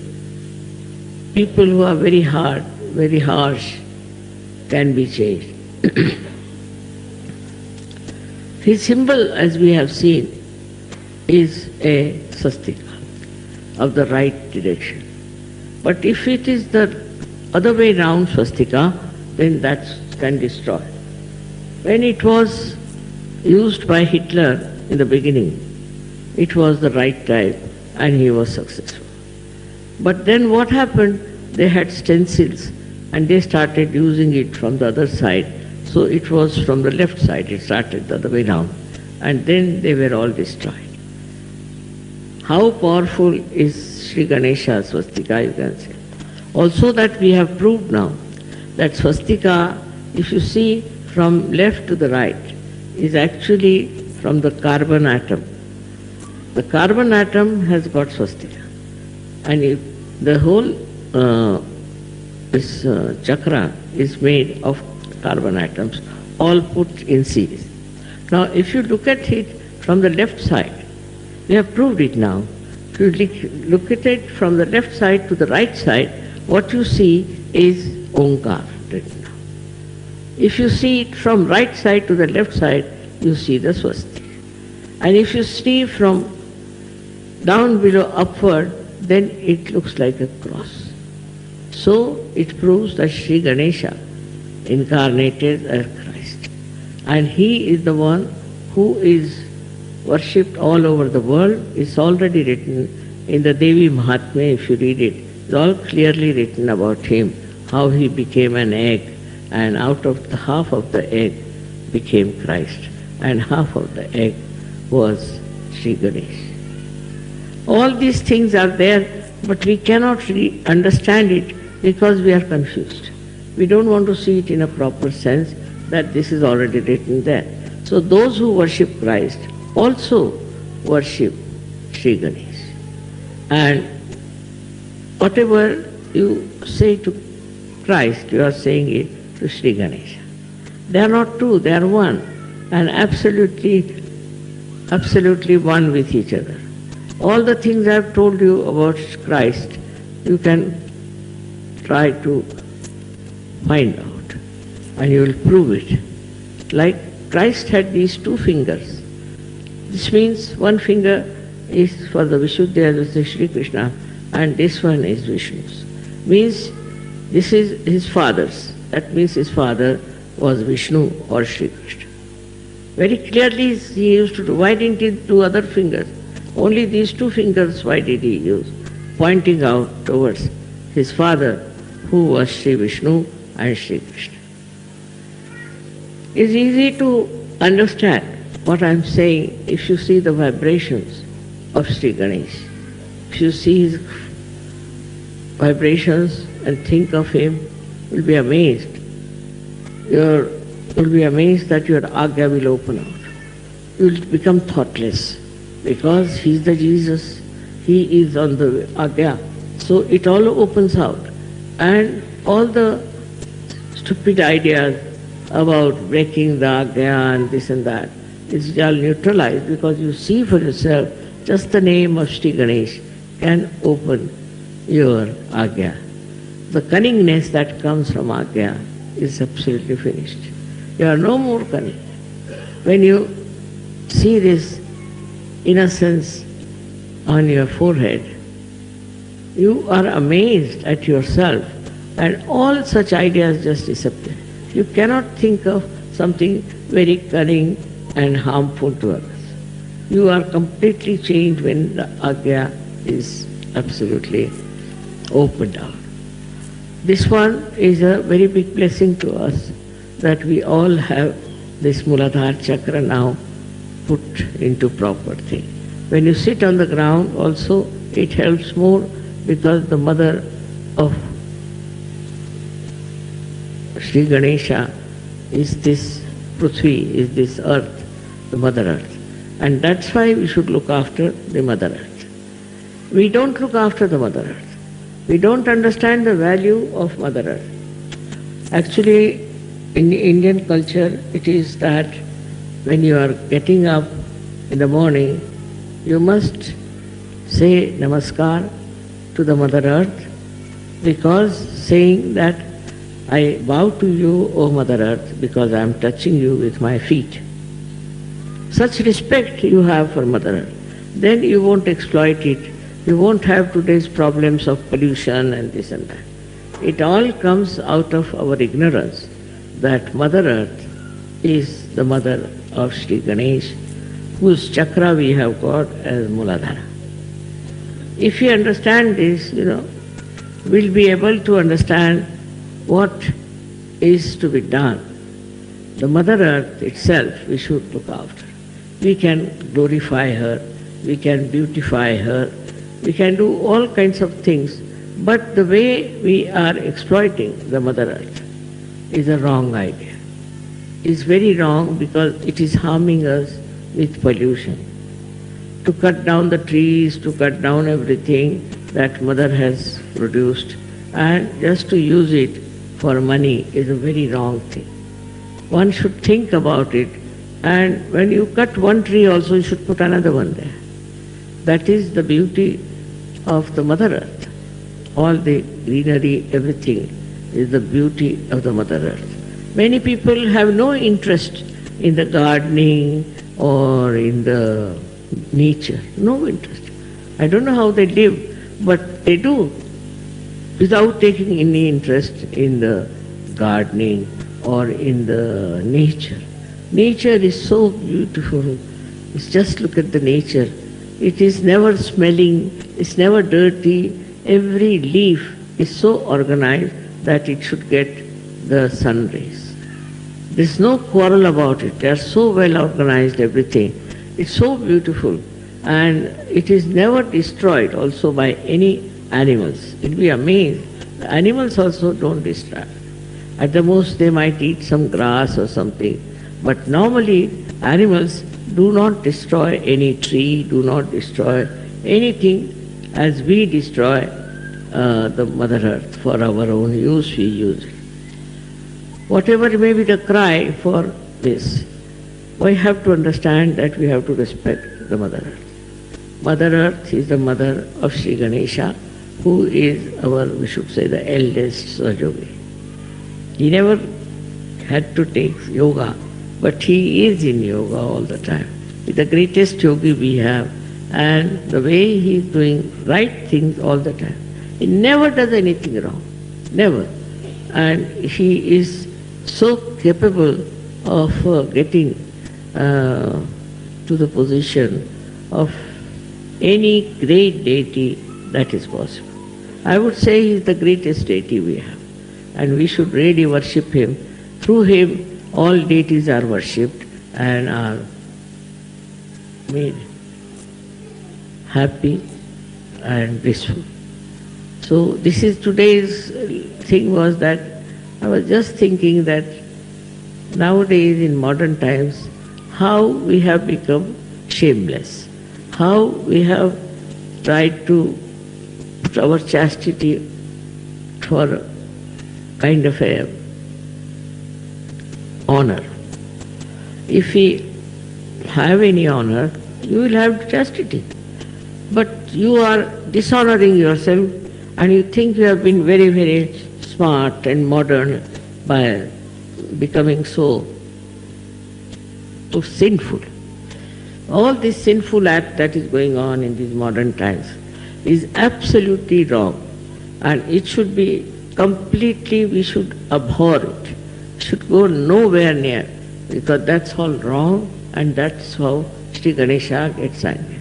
People who are very hard, very harsh, can be changed. His symbol, as we have seen, is a swastika of the right direction. But if it is the other way round swastika, then that can destroy. When it was used by Hitler in the beginning, it was the right type and he was successful. But then what happened? They had stencils and they started using it from the other side. So it was from the left side, it started the other way round. And then they were all destroyed. How powerful is Sri Ganesha's swastika, you can say. Also that we have proved now, that swastika, if you see from left to the right, is actually from the carbon atom. The carbon atom has got swastika. And if the whole this chakra is made of carbon atoms, all put in series. Now, if you look at it from the left side, we have proved it now. If you look at it from the left side to the right side, what you see is Omkar written down. If you see it from right side to the left side, you see the swastika. And if you see from down below upward, then it looks like a cross. So it proves that Sri Ganesha incarnated as Christ. And he is the one who is worshipped all over the world. It's already written in the Devi Mahatmya, if you read it. It's all clearly written about him, how he became an egg, and out of the half of the egg became Christ, and half of the egg was Sri Ganesh. All these things are there, but we cannot really understand it because we are confused. We don't want to see it in a proper sense that this is already written there. So those who worship Christ also worship Sri Ganesh. And whatever you say to Christ, you are saying it to Sri Ganesha. They are not two, they are one, and absolutely one with each other. All the things I have told you about Christ, you can try to find out, and you will prove it. Like Christ had these two fingers. This means one finger is for the Vishuddha, this is Sri Krishna, and this one is Vishnu's. Means this is his father's. That means his father was Vishnu or Sri Krishna. Very clearly he used to do. Why didn't he do other fingers? Only these two fingers, why did he use? Pointing out towards his father, who was Sri Vishnu and Sri Krishna. It's easy to understand what I'm saying if you see the vibrations of Sri Ganesh. If you see his vibrations and think of him, you'll be amazed. You'll be amazed that your Agya will open out. You'll become thoughtless because he's the Jesus. He is on the Agya. So it all opens out. And all the stupid ideas about breaking the Agya and this and that is all neutralized because you see for yourself just the name of Sri Ganesh can open your Agya. The cunningness that comes from Agya is absolutely finished. You are no more cunning. When you see this innocence on your forehead, you are amazed at yourself and all such ideas just disappear. You cannot think of something very cunning and harmful to others. You are completely changed when the Agya is absolutely opened out. This one is a very big blessing to us, that we all have this Muladhara chakra now put into proper thing. When you sit on the ground also, it helps more, because the mother of Sri Ganesha is this Prithvi, is this earth, the Mother Earth. And that's why we should look after the Mother Earth. We don't look after the Mother Earth. We don't understand the value of Mother Earth. Actually, in Indian culture, it is that when you are getting up in the morning, you must say Namaskar to the Mother Earth, because saying that I bow to you, O Mother Earth, because I am touching you with my feet. Such respect you have for Mother Earth. Then you won't exploit it. You won't have today's problems of pollution and this and that. It all comes out of our ignorance that Mother Earth is the mother of Sri Ganesh, whose chakra we have got as Muladhara. If we understand this, we'll be able to understand what is to be done. The Mother Earth itself we should look after. We can glorify her, we can beautify her, we can do all kinds of things, but the way we are exploiting the Mother Earth is a wrong idea. It's very wrong, because it is harming us with pollution. To cut down the trees, to cut down everything that Mother has produced, and just to use it for money is a very wrong thing. One should think about it, and when you cut one tree also, you should put another one there. That is the beauty of the Mother Earth. All the greenery, everything is the beauty of the Mother Earth. Many people have no interest in the gardening or in the nature, no interest. I don't know how they live, but they do, without taking any interest in the gardening or in the nature. Nature is so beautiful. It's just look at the nature. It is never smelling, it's never dirty. Every leaf is so organized that it should get the sun rays. There's no quarrel about it. They are so well organized, everything. It's so beautiful, and it is never destroyed also by any animals. You'll be amazed. The animals also don't destroy. At the most they might eat some grass or something, but normally animals do not destroy any tree, do not destroy anything as we destroy the Mother Earth. For our own use we use it. Whatever may be the cry for this, we have to understand that we have to respect the Mother Earth. Mother Earth is the mother of Sri Ganesha, who is our, we should say, the eldest Sahajogi. He never had to take yoga, but he is in yoga all the time. He's the greatest yogi we have, and the way he is doing right things all the time. He never does anything wrong, never. And he is so capable of getting to the position of any great deity that is possible. I would say he is the greatest deity we have, and we should really worship him. Through him, all deities are worshipped and are made happy and blissful. So this is today's thing, was that I was just thinking that nowadays in modern times, how we have become shameless, how we have tried to put our chastity for kind of a honor. If we have any honor, you will have chastity. But you are dishonoring yourself, and you think you have been very, very smart and modern by becoming so sinful. All this sinful act that is going on in these modern times is absolutely wrong, and it should be completely, we should abhor it. should go nowhere near, because that's all wrong, and that's how Sri Ganesha gets angry.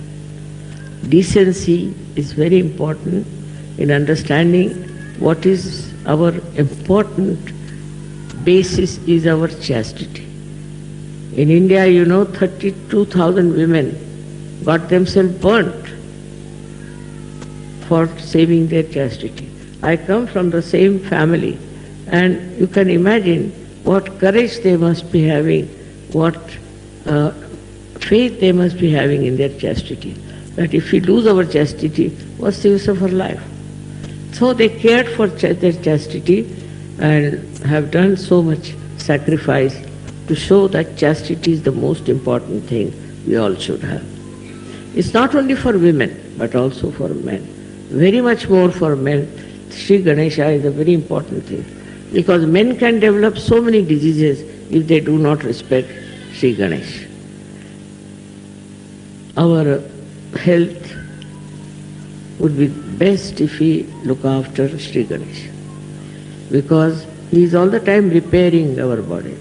Decency is very important in understanding what is our important basis is our chastity. In India, 32,000 women got themselves burnt for saving their chastity. I come from the same family, and you can imagine what courage they must be having, what faith they must be having in their chastity. That if we lose our chastity, what's the use of our life? So they cared for their chastity and have done so much sacrifice to show that chastity is the most important thing we all should have. It's not only for women, but also for men. Very much more for men. Sri Ganesha is a very important thing, because men can develop so many diseases if they do not respect Sri Ganesh. Our health would be best if we look after Sri Ganesh, because he is all the time repairing our body.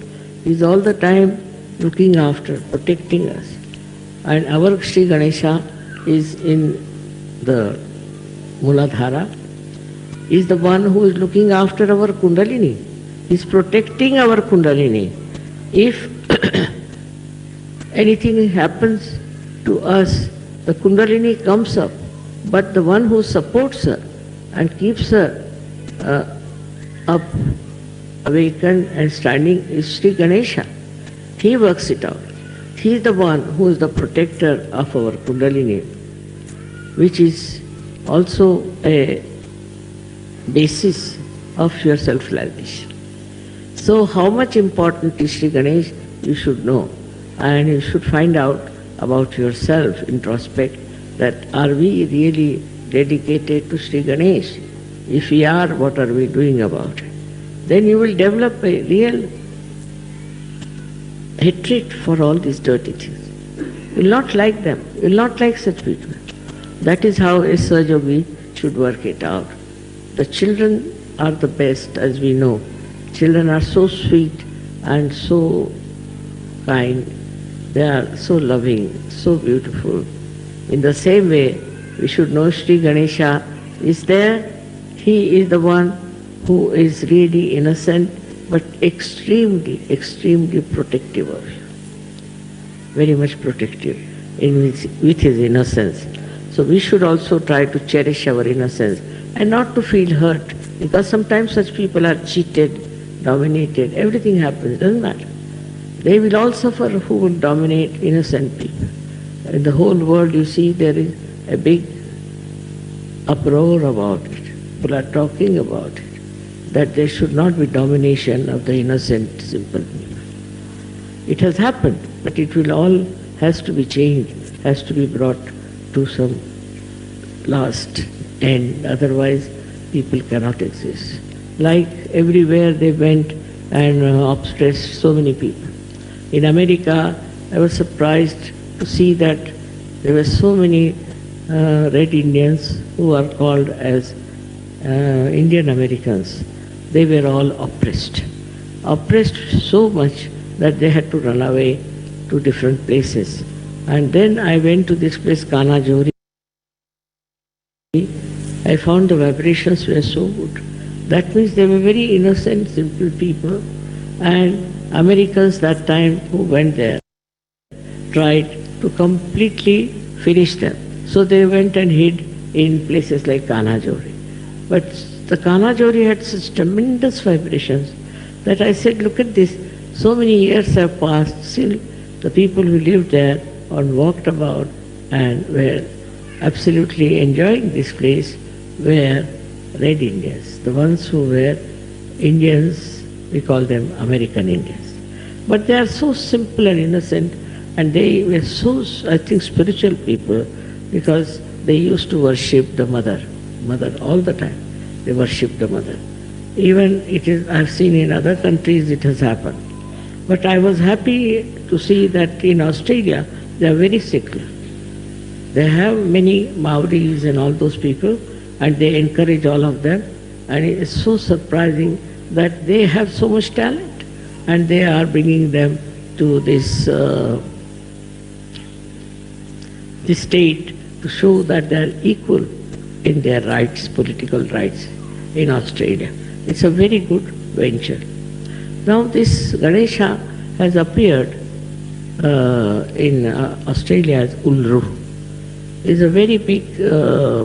He is all the time looking after, protecting us. And our Sri Ganesha is in the Muladhara, is the one who is looking after our Kundalini. He is protecting our Kundalini. If anything happens to us, the Kundalini comes up, but the one who supports her and keeps her up, awakened and standing is Sri Ganesha. He works it out. He is the one who is the protector of our Kundalini, which is also a basis of your self-realization. So how much important is Sri Ganesh, you should know, and you should find out about yourself, introspect, that are we really dedicated to Sri Ganesh? If we are, what are we doing about it? Then you will develop a real hatred for all these dirty things. You will not like them. You will not like such people. That is how a Sahaja should work it out. The children are the best, as we know. Children are so sweet and so kind. They are so loving, so beautiful. In the same way, we should know Sri Ganesha is there. He is the one who is really innocent, but extremely, extremely protective of you. Very much protective with his innocence. So we should also try to cherish our innocence and not to feel hurt, because sometimes such people are cheated, dominated, everything happens, doesn't matter. They will all suffer who would dominate innocent people. In the whole world, you see, there is a big uproar about it. People are talking about it, that there should not be domination of the innocent, simple people. It has happened, but it will all has to be changed, has to be brought to some last end. Otherwise, people cannot exist. Like everywhere they went and oppressed so many people. In America, I was surprised to see that there were so many Red Indians who are called as Indian Americans. They were all oppressed. Oppressed so much that they had to run away to different places. And then I went to this place, Kana Jori. I found the vibrations were so good. That means they were very innocent, simple people. And Americans that time who went there tried to completely finish them. So they went and hid in places like Kana Jori. But the Kana Jori had such tremendous vibrations that I said, look at this, so many years have passed, still the people who lived there and walked about and were absolutely enjoying this place were Red Indians. The ones who were Indians, we call them American Indians. But they are so simple and innocent, and they were so, I think, spiritual people, because they used to worship the mother all the time. They worship the mother. Even I've seen in other countries it has happened. But I was happy to see that in Australia they are very secular. They have many Maoris and all those people, and they encourage all of them. And it is so surprising that they have so much talent. and they are bringing them to this state to show that they are equal in their rights, political rights in Australia. It's a very good venture. Now this Ganesha has appeared in Australia as Uluru. It's a very big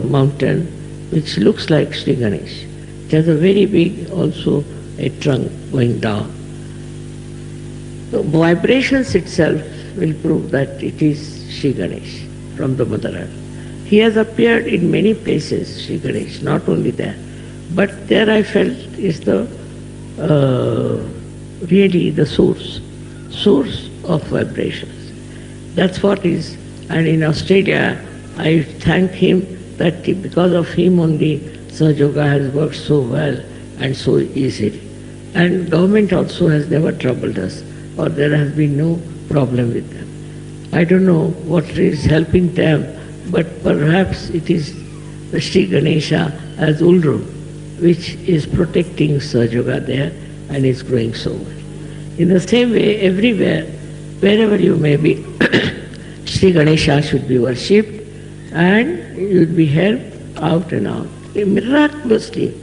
mountain which looks like Sri Ganesh. It has a very big also a trunk going down. The vibrations itself will prove that it is Sri Ganesh from the Mother Earth. He has appeared in many places, Sri Ganesh, not only there. But there I felt is the really the source of vibrations. That's what is. And in Australia, I thank him that because of him only Sahaja Yoga has worked so well and so easily. And government also has never troubled us, or there has been no problem with them. I don't know what is helping them, but perhaps it is the Sri Ganesha as Uluru, which is protecting Sahaja Yoga there and is growing so well. In the same way, everywhere, wherever you may be, Sri Ganesha should be worshipped and you will be helped out and out. Miraculously,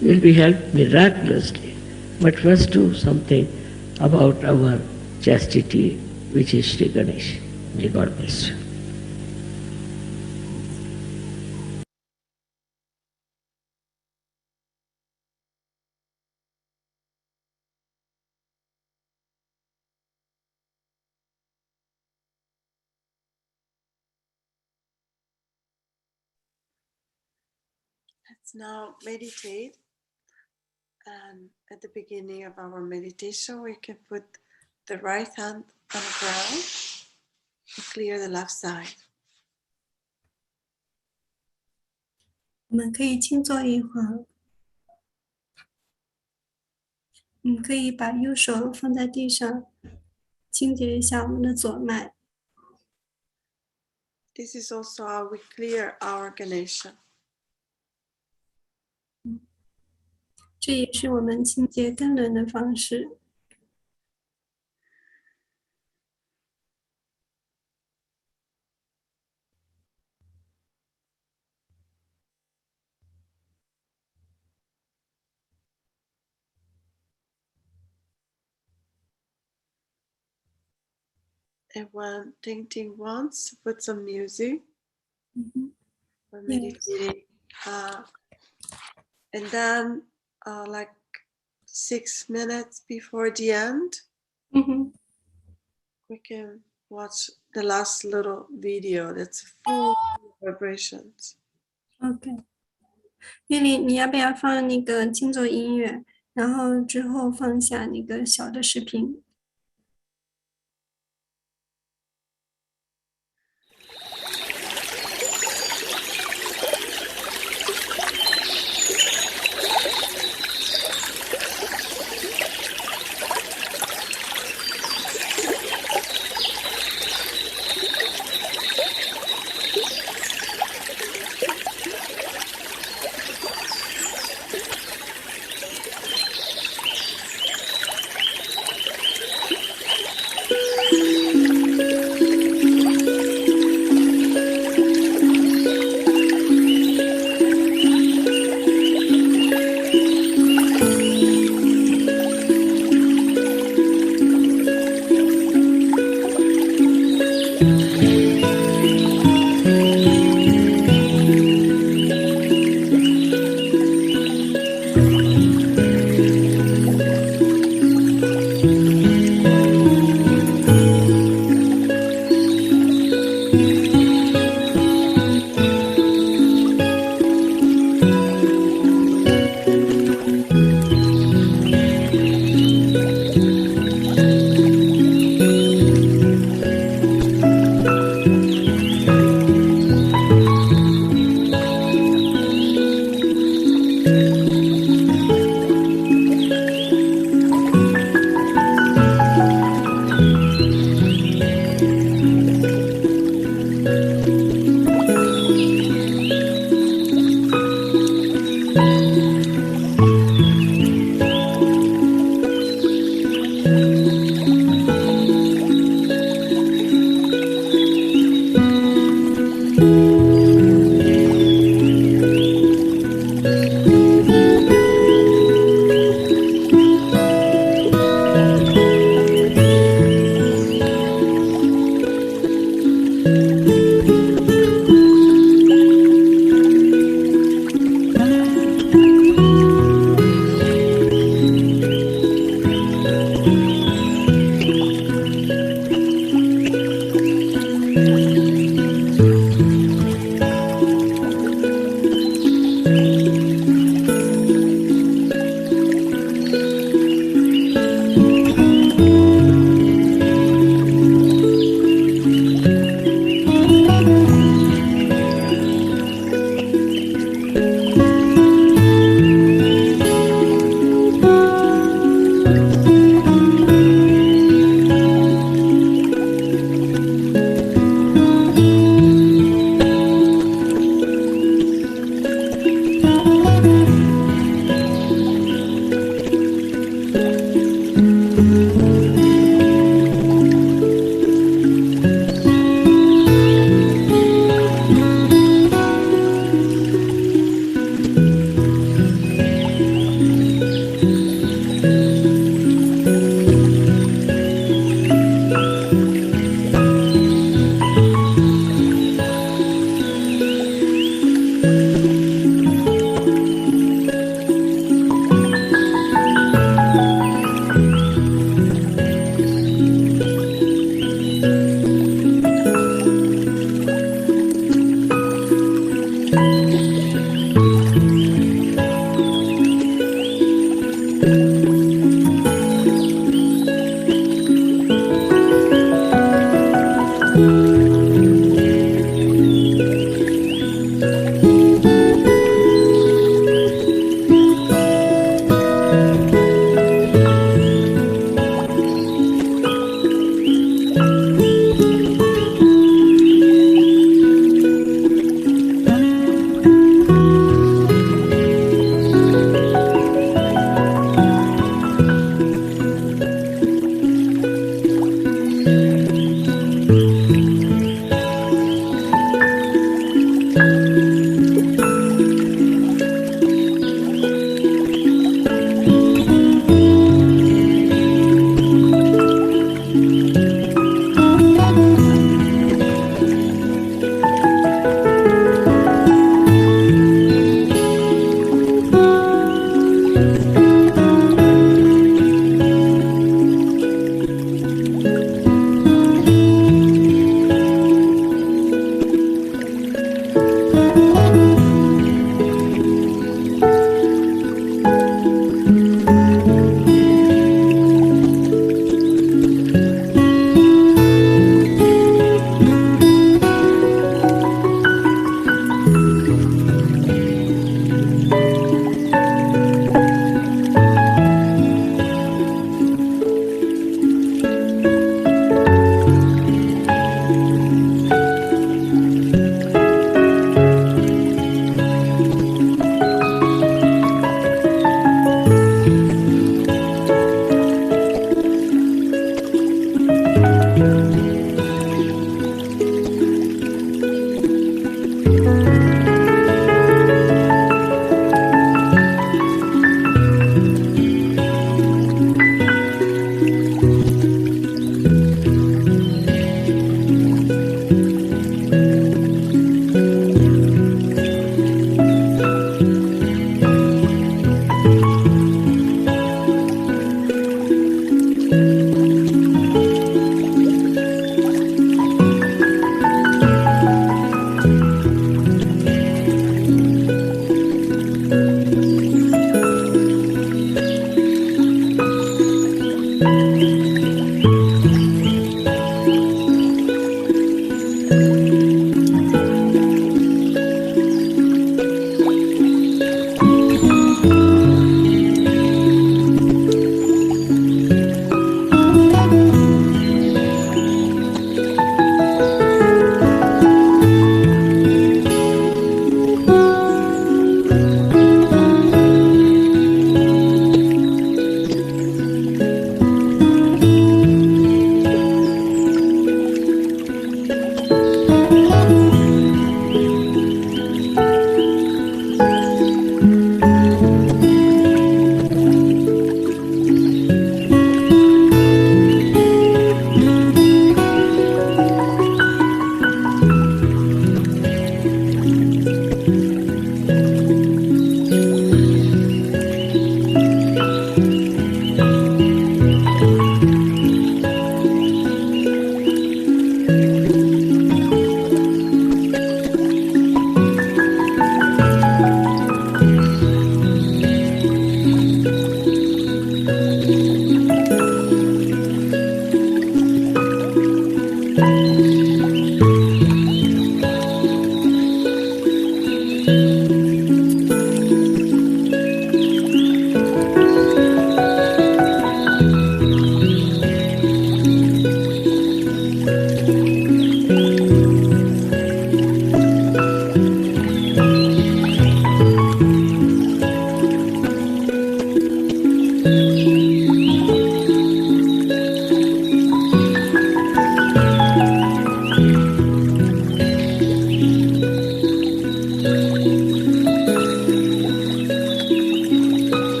you will be helped miraculously. But first do something about our chastity, which is Sri Ganesha. May God bless you. Let's now meditate. And at the beginning of our meditation, we can put the right hand on the ground and clear the left side. 我们可以静坐一会儿，我们可以把右手放在地上，清洁一下我们的左脉。This is also how we clear our Ganesha. 这也是我们清洁根轮的方式。And when Ting wants, put some music. We're meditating. And then like 6 minutes before the end, we can watch the last little video that's full of vibrations. OK， 月丽，你要不要放那个静坐音乐，然后之后放下那个小的视频？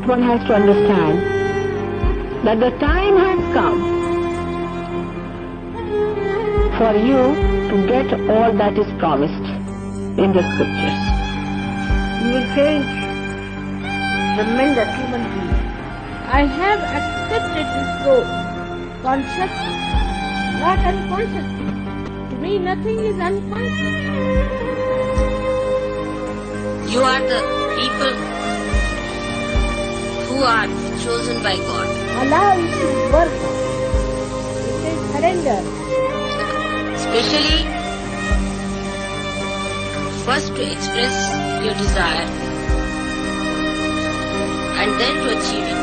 one has to understand that the time has come for you to get all that is promised in the scriptures. You will change tremendous human being. I have accepted this role consciously, not unconsciously. To me, nothing is unconscious. You are the people who are chosen by God. Allow it to work. It is surrender. Especially, first to express your desire and then to achieve it.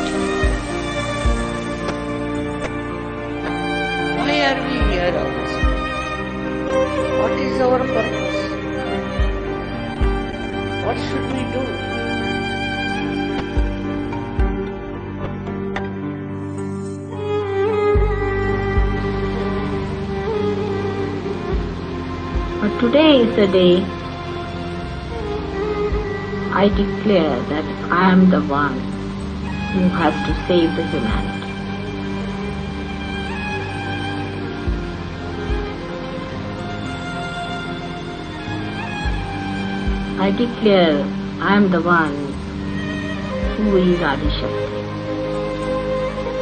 Why are we here also? What is our purpose? What should we do? But today is the day I declare that I am the one who has to save the humanity. I declare I am the one who is Adi Shakti,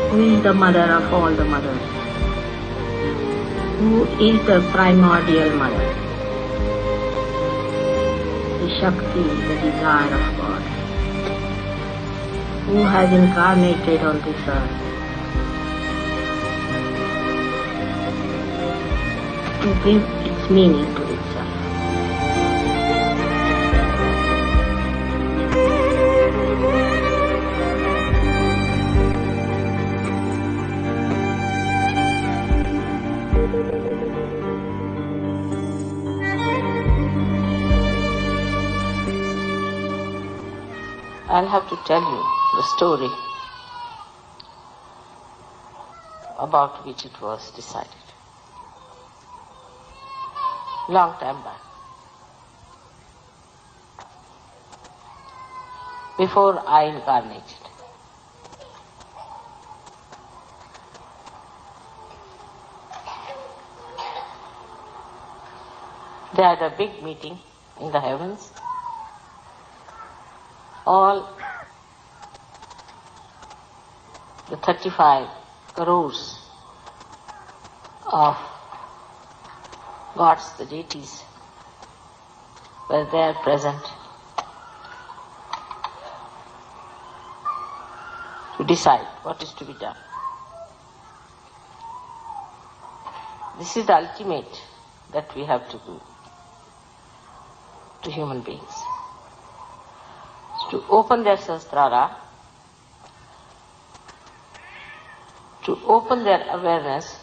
who is the mother of all the mothers, who is the primordial mother, the Shakti, the desire of God, who has incarnated on this earth to give its meaning to itself. I'll have to tell you the story about which it was decided. Long time back. Before I incarnated. They had a big meeting in the heavens. All the 35 crores of gods, the deities, were there present to decide what is to be done. This is the ultimate that we have to do to human beings. To open their sahasrara, to open their awareness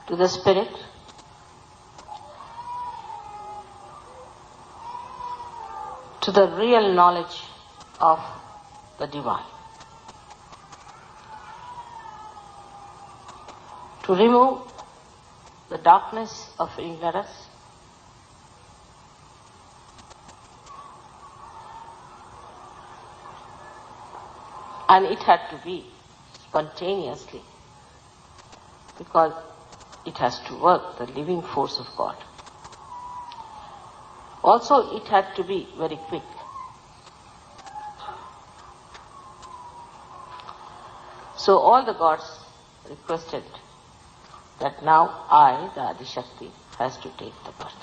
to the spirit, to the real knowledge of the divine, to remove the darkness of ignorance, and it had to be spontaneously, because it has to work, the living force of God. Also, it had to be very quick. So all the gods requested that now I, the Adi Shakti, has to take the birth.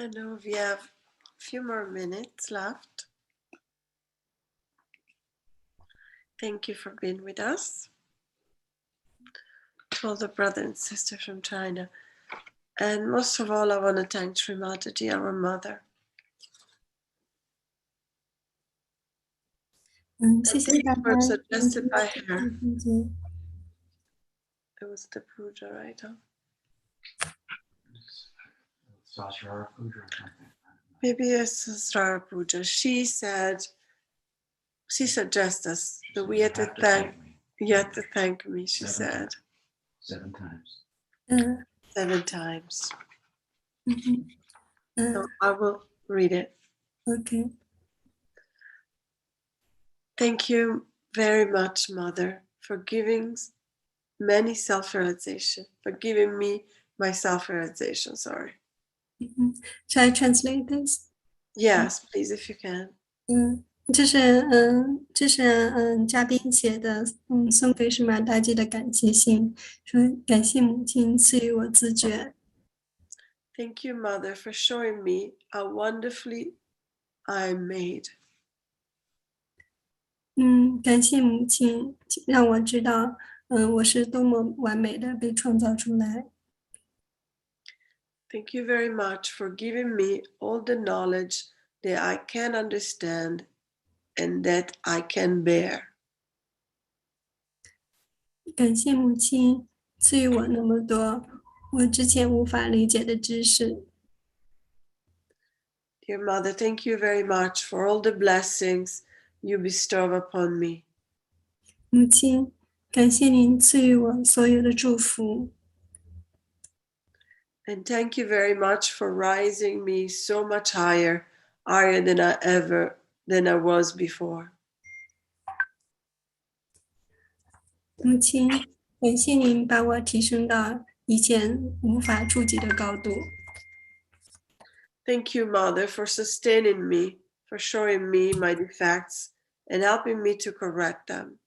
I know we have a few more minutes left. Thank you for being with us. To all the brothers and sisters from China. And most of all, I want to thank Sri Mataji, our mother. 谢谢大家。 Were suggested by her. It was the puja, right? Huh? Sasrara Puja or something. Maybe it's Sasrara Puja. She suggested us that we had to thank, you had to thank me, she said. 7 times. 7 times. So I will read it. Okay. Thank you very much, Mother, for giving many self-realization, for giving me my self-realization, sorry. Shall I translate this? Yes, please, if you can. 这是嘉宾写的，送给是马大姐的感谢信，说感谢母亲赐予我自觉， Thank you, Mother, for showing me how wonderfully I'm made. 感谢母亲，让我知道，我是多么完美的被创造出来。Thank you very much for giving me all the knowledge that I can understand and that I can bear. 感谢母亲赐予我那么多我之前无法理解的知识。Dear Mother, thank you very much for all the blessings you bestow upon me. 母亲，感谢您赐予我所有的祝福。And thank you very much for rising me so much higher than I was before. 母亲，感谢您把我提升到以前无法触及的高度。Thank you, Mother, for sustaining me, for showing me my defects and helping me to correct them.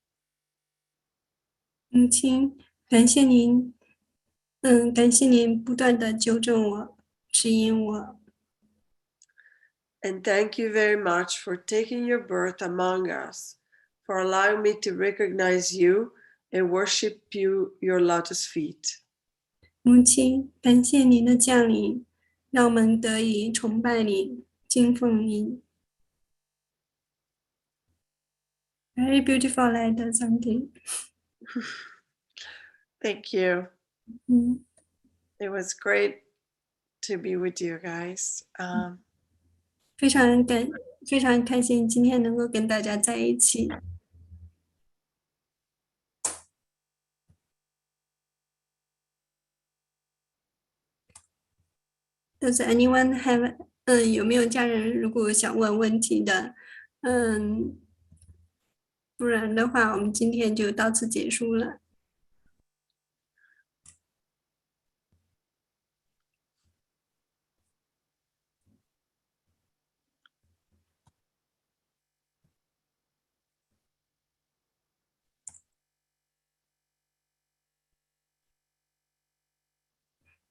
母亲，感谢您，感谢您不断的纠正我，指引我。And thank you very much for taking your birth among us, for allowing me to recognize you and worship your lotus feet. 母亲，感谢您的降临，让我们得以崇拜你，敬奉你。Very beautiful letter, something. Thank you. 嗯， It was great to be with you guys. 非常开心今天能够跟大家在一起。Does anyone have 有没有家人如果想问问题的？不然的话，我们今天就到此结束了。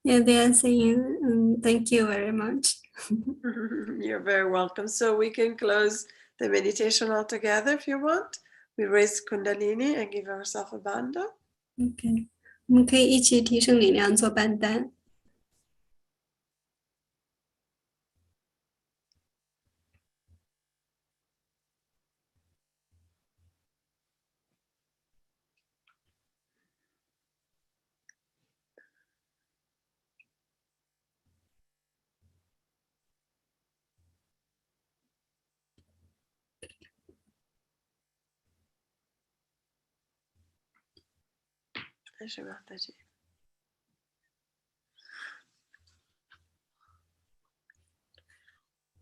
Yeah, they are saying thank you very much. You're very welcome. So we can close the meditation altogether if you want. We raise Kundalini and give ourselves a bandha. OK， 我们可以一起提升力量做班单。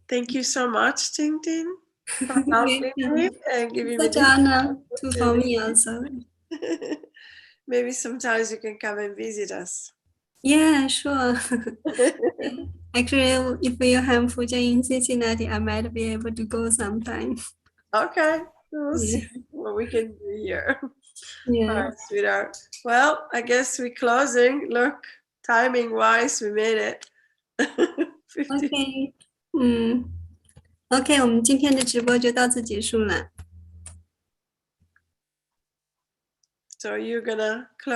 Thank you so much, Ting Ting, for helping me and giving me Such an honor for me also. Maybe sometimes you can come and visit us. Yeah, sure. Actually, if you have puja in Cincinnati, I might be able to go sometime. Okay, we'll see what we can do here. Yeah. All right, sweetheart. Well, I guess we're closing. Look, timing wise, we made it. 50. OK，OK， 我们今天的直播就到此结束了。So you're gonna close.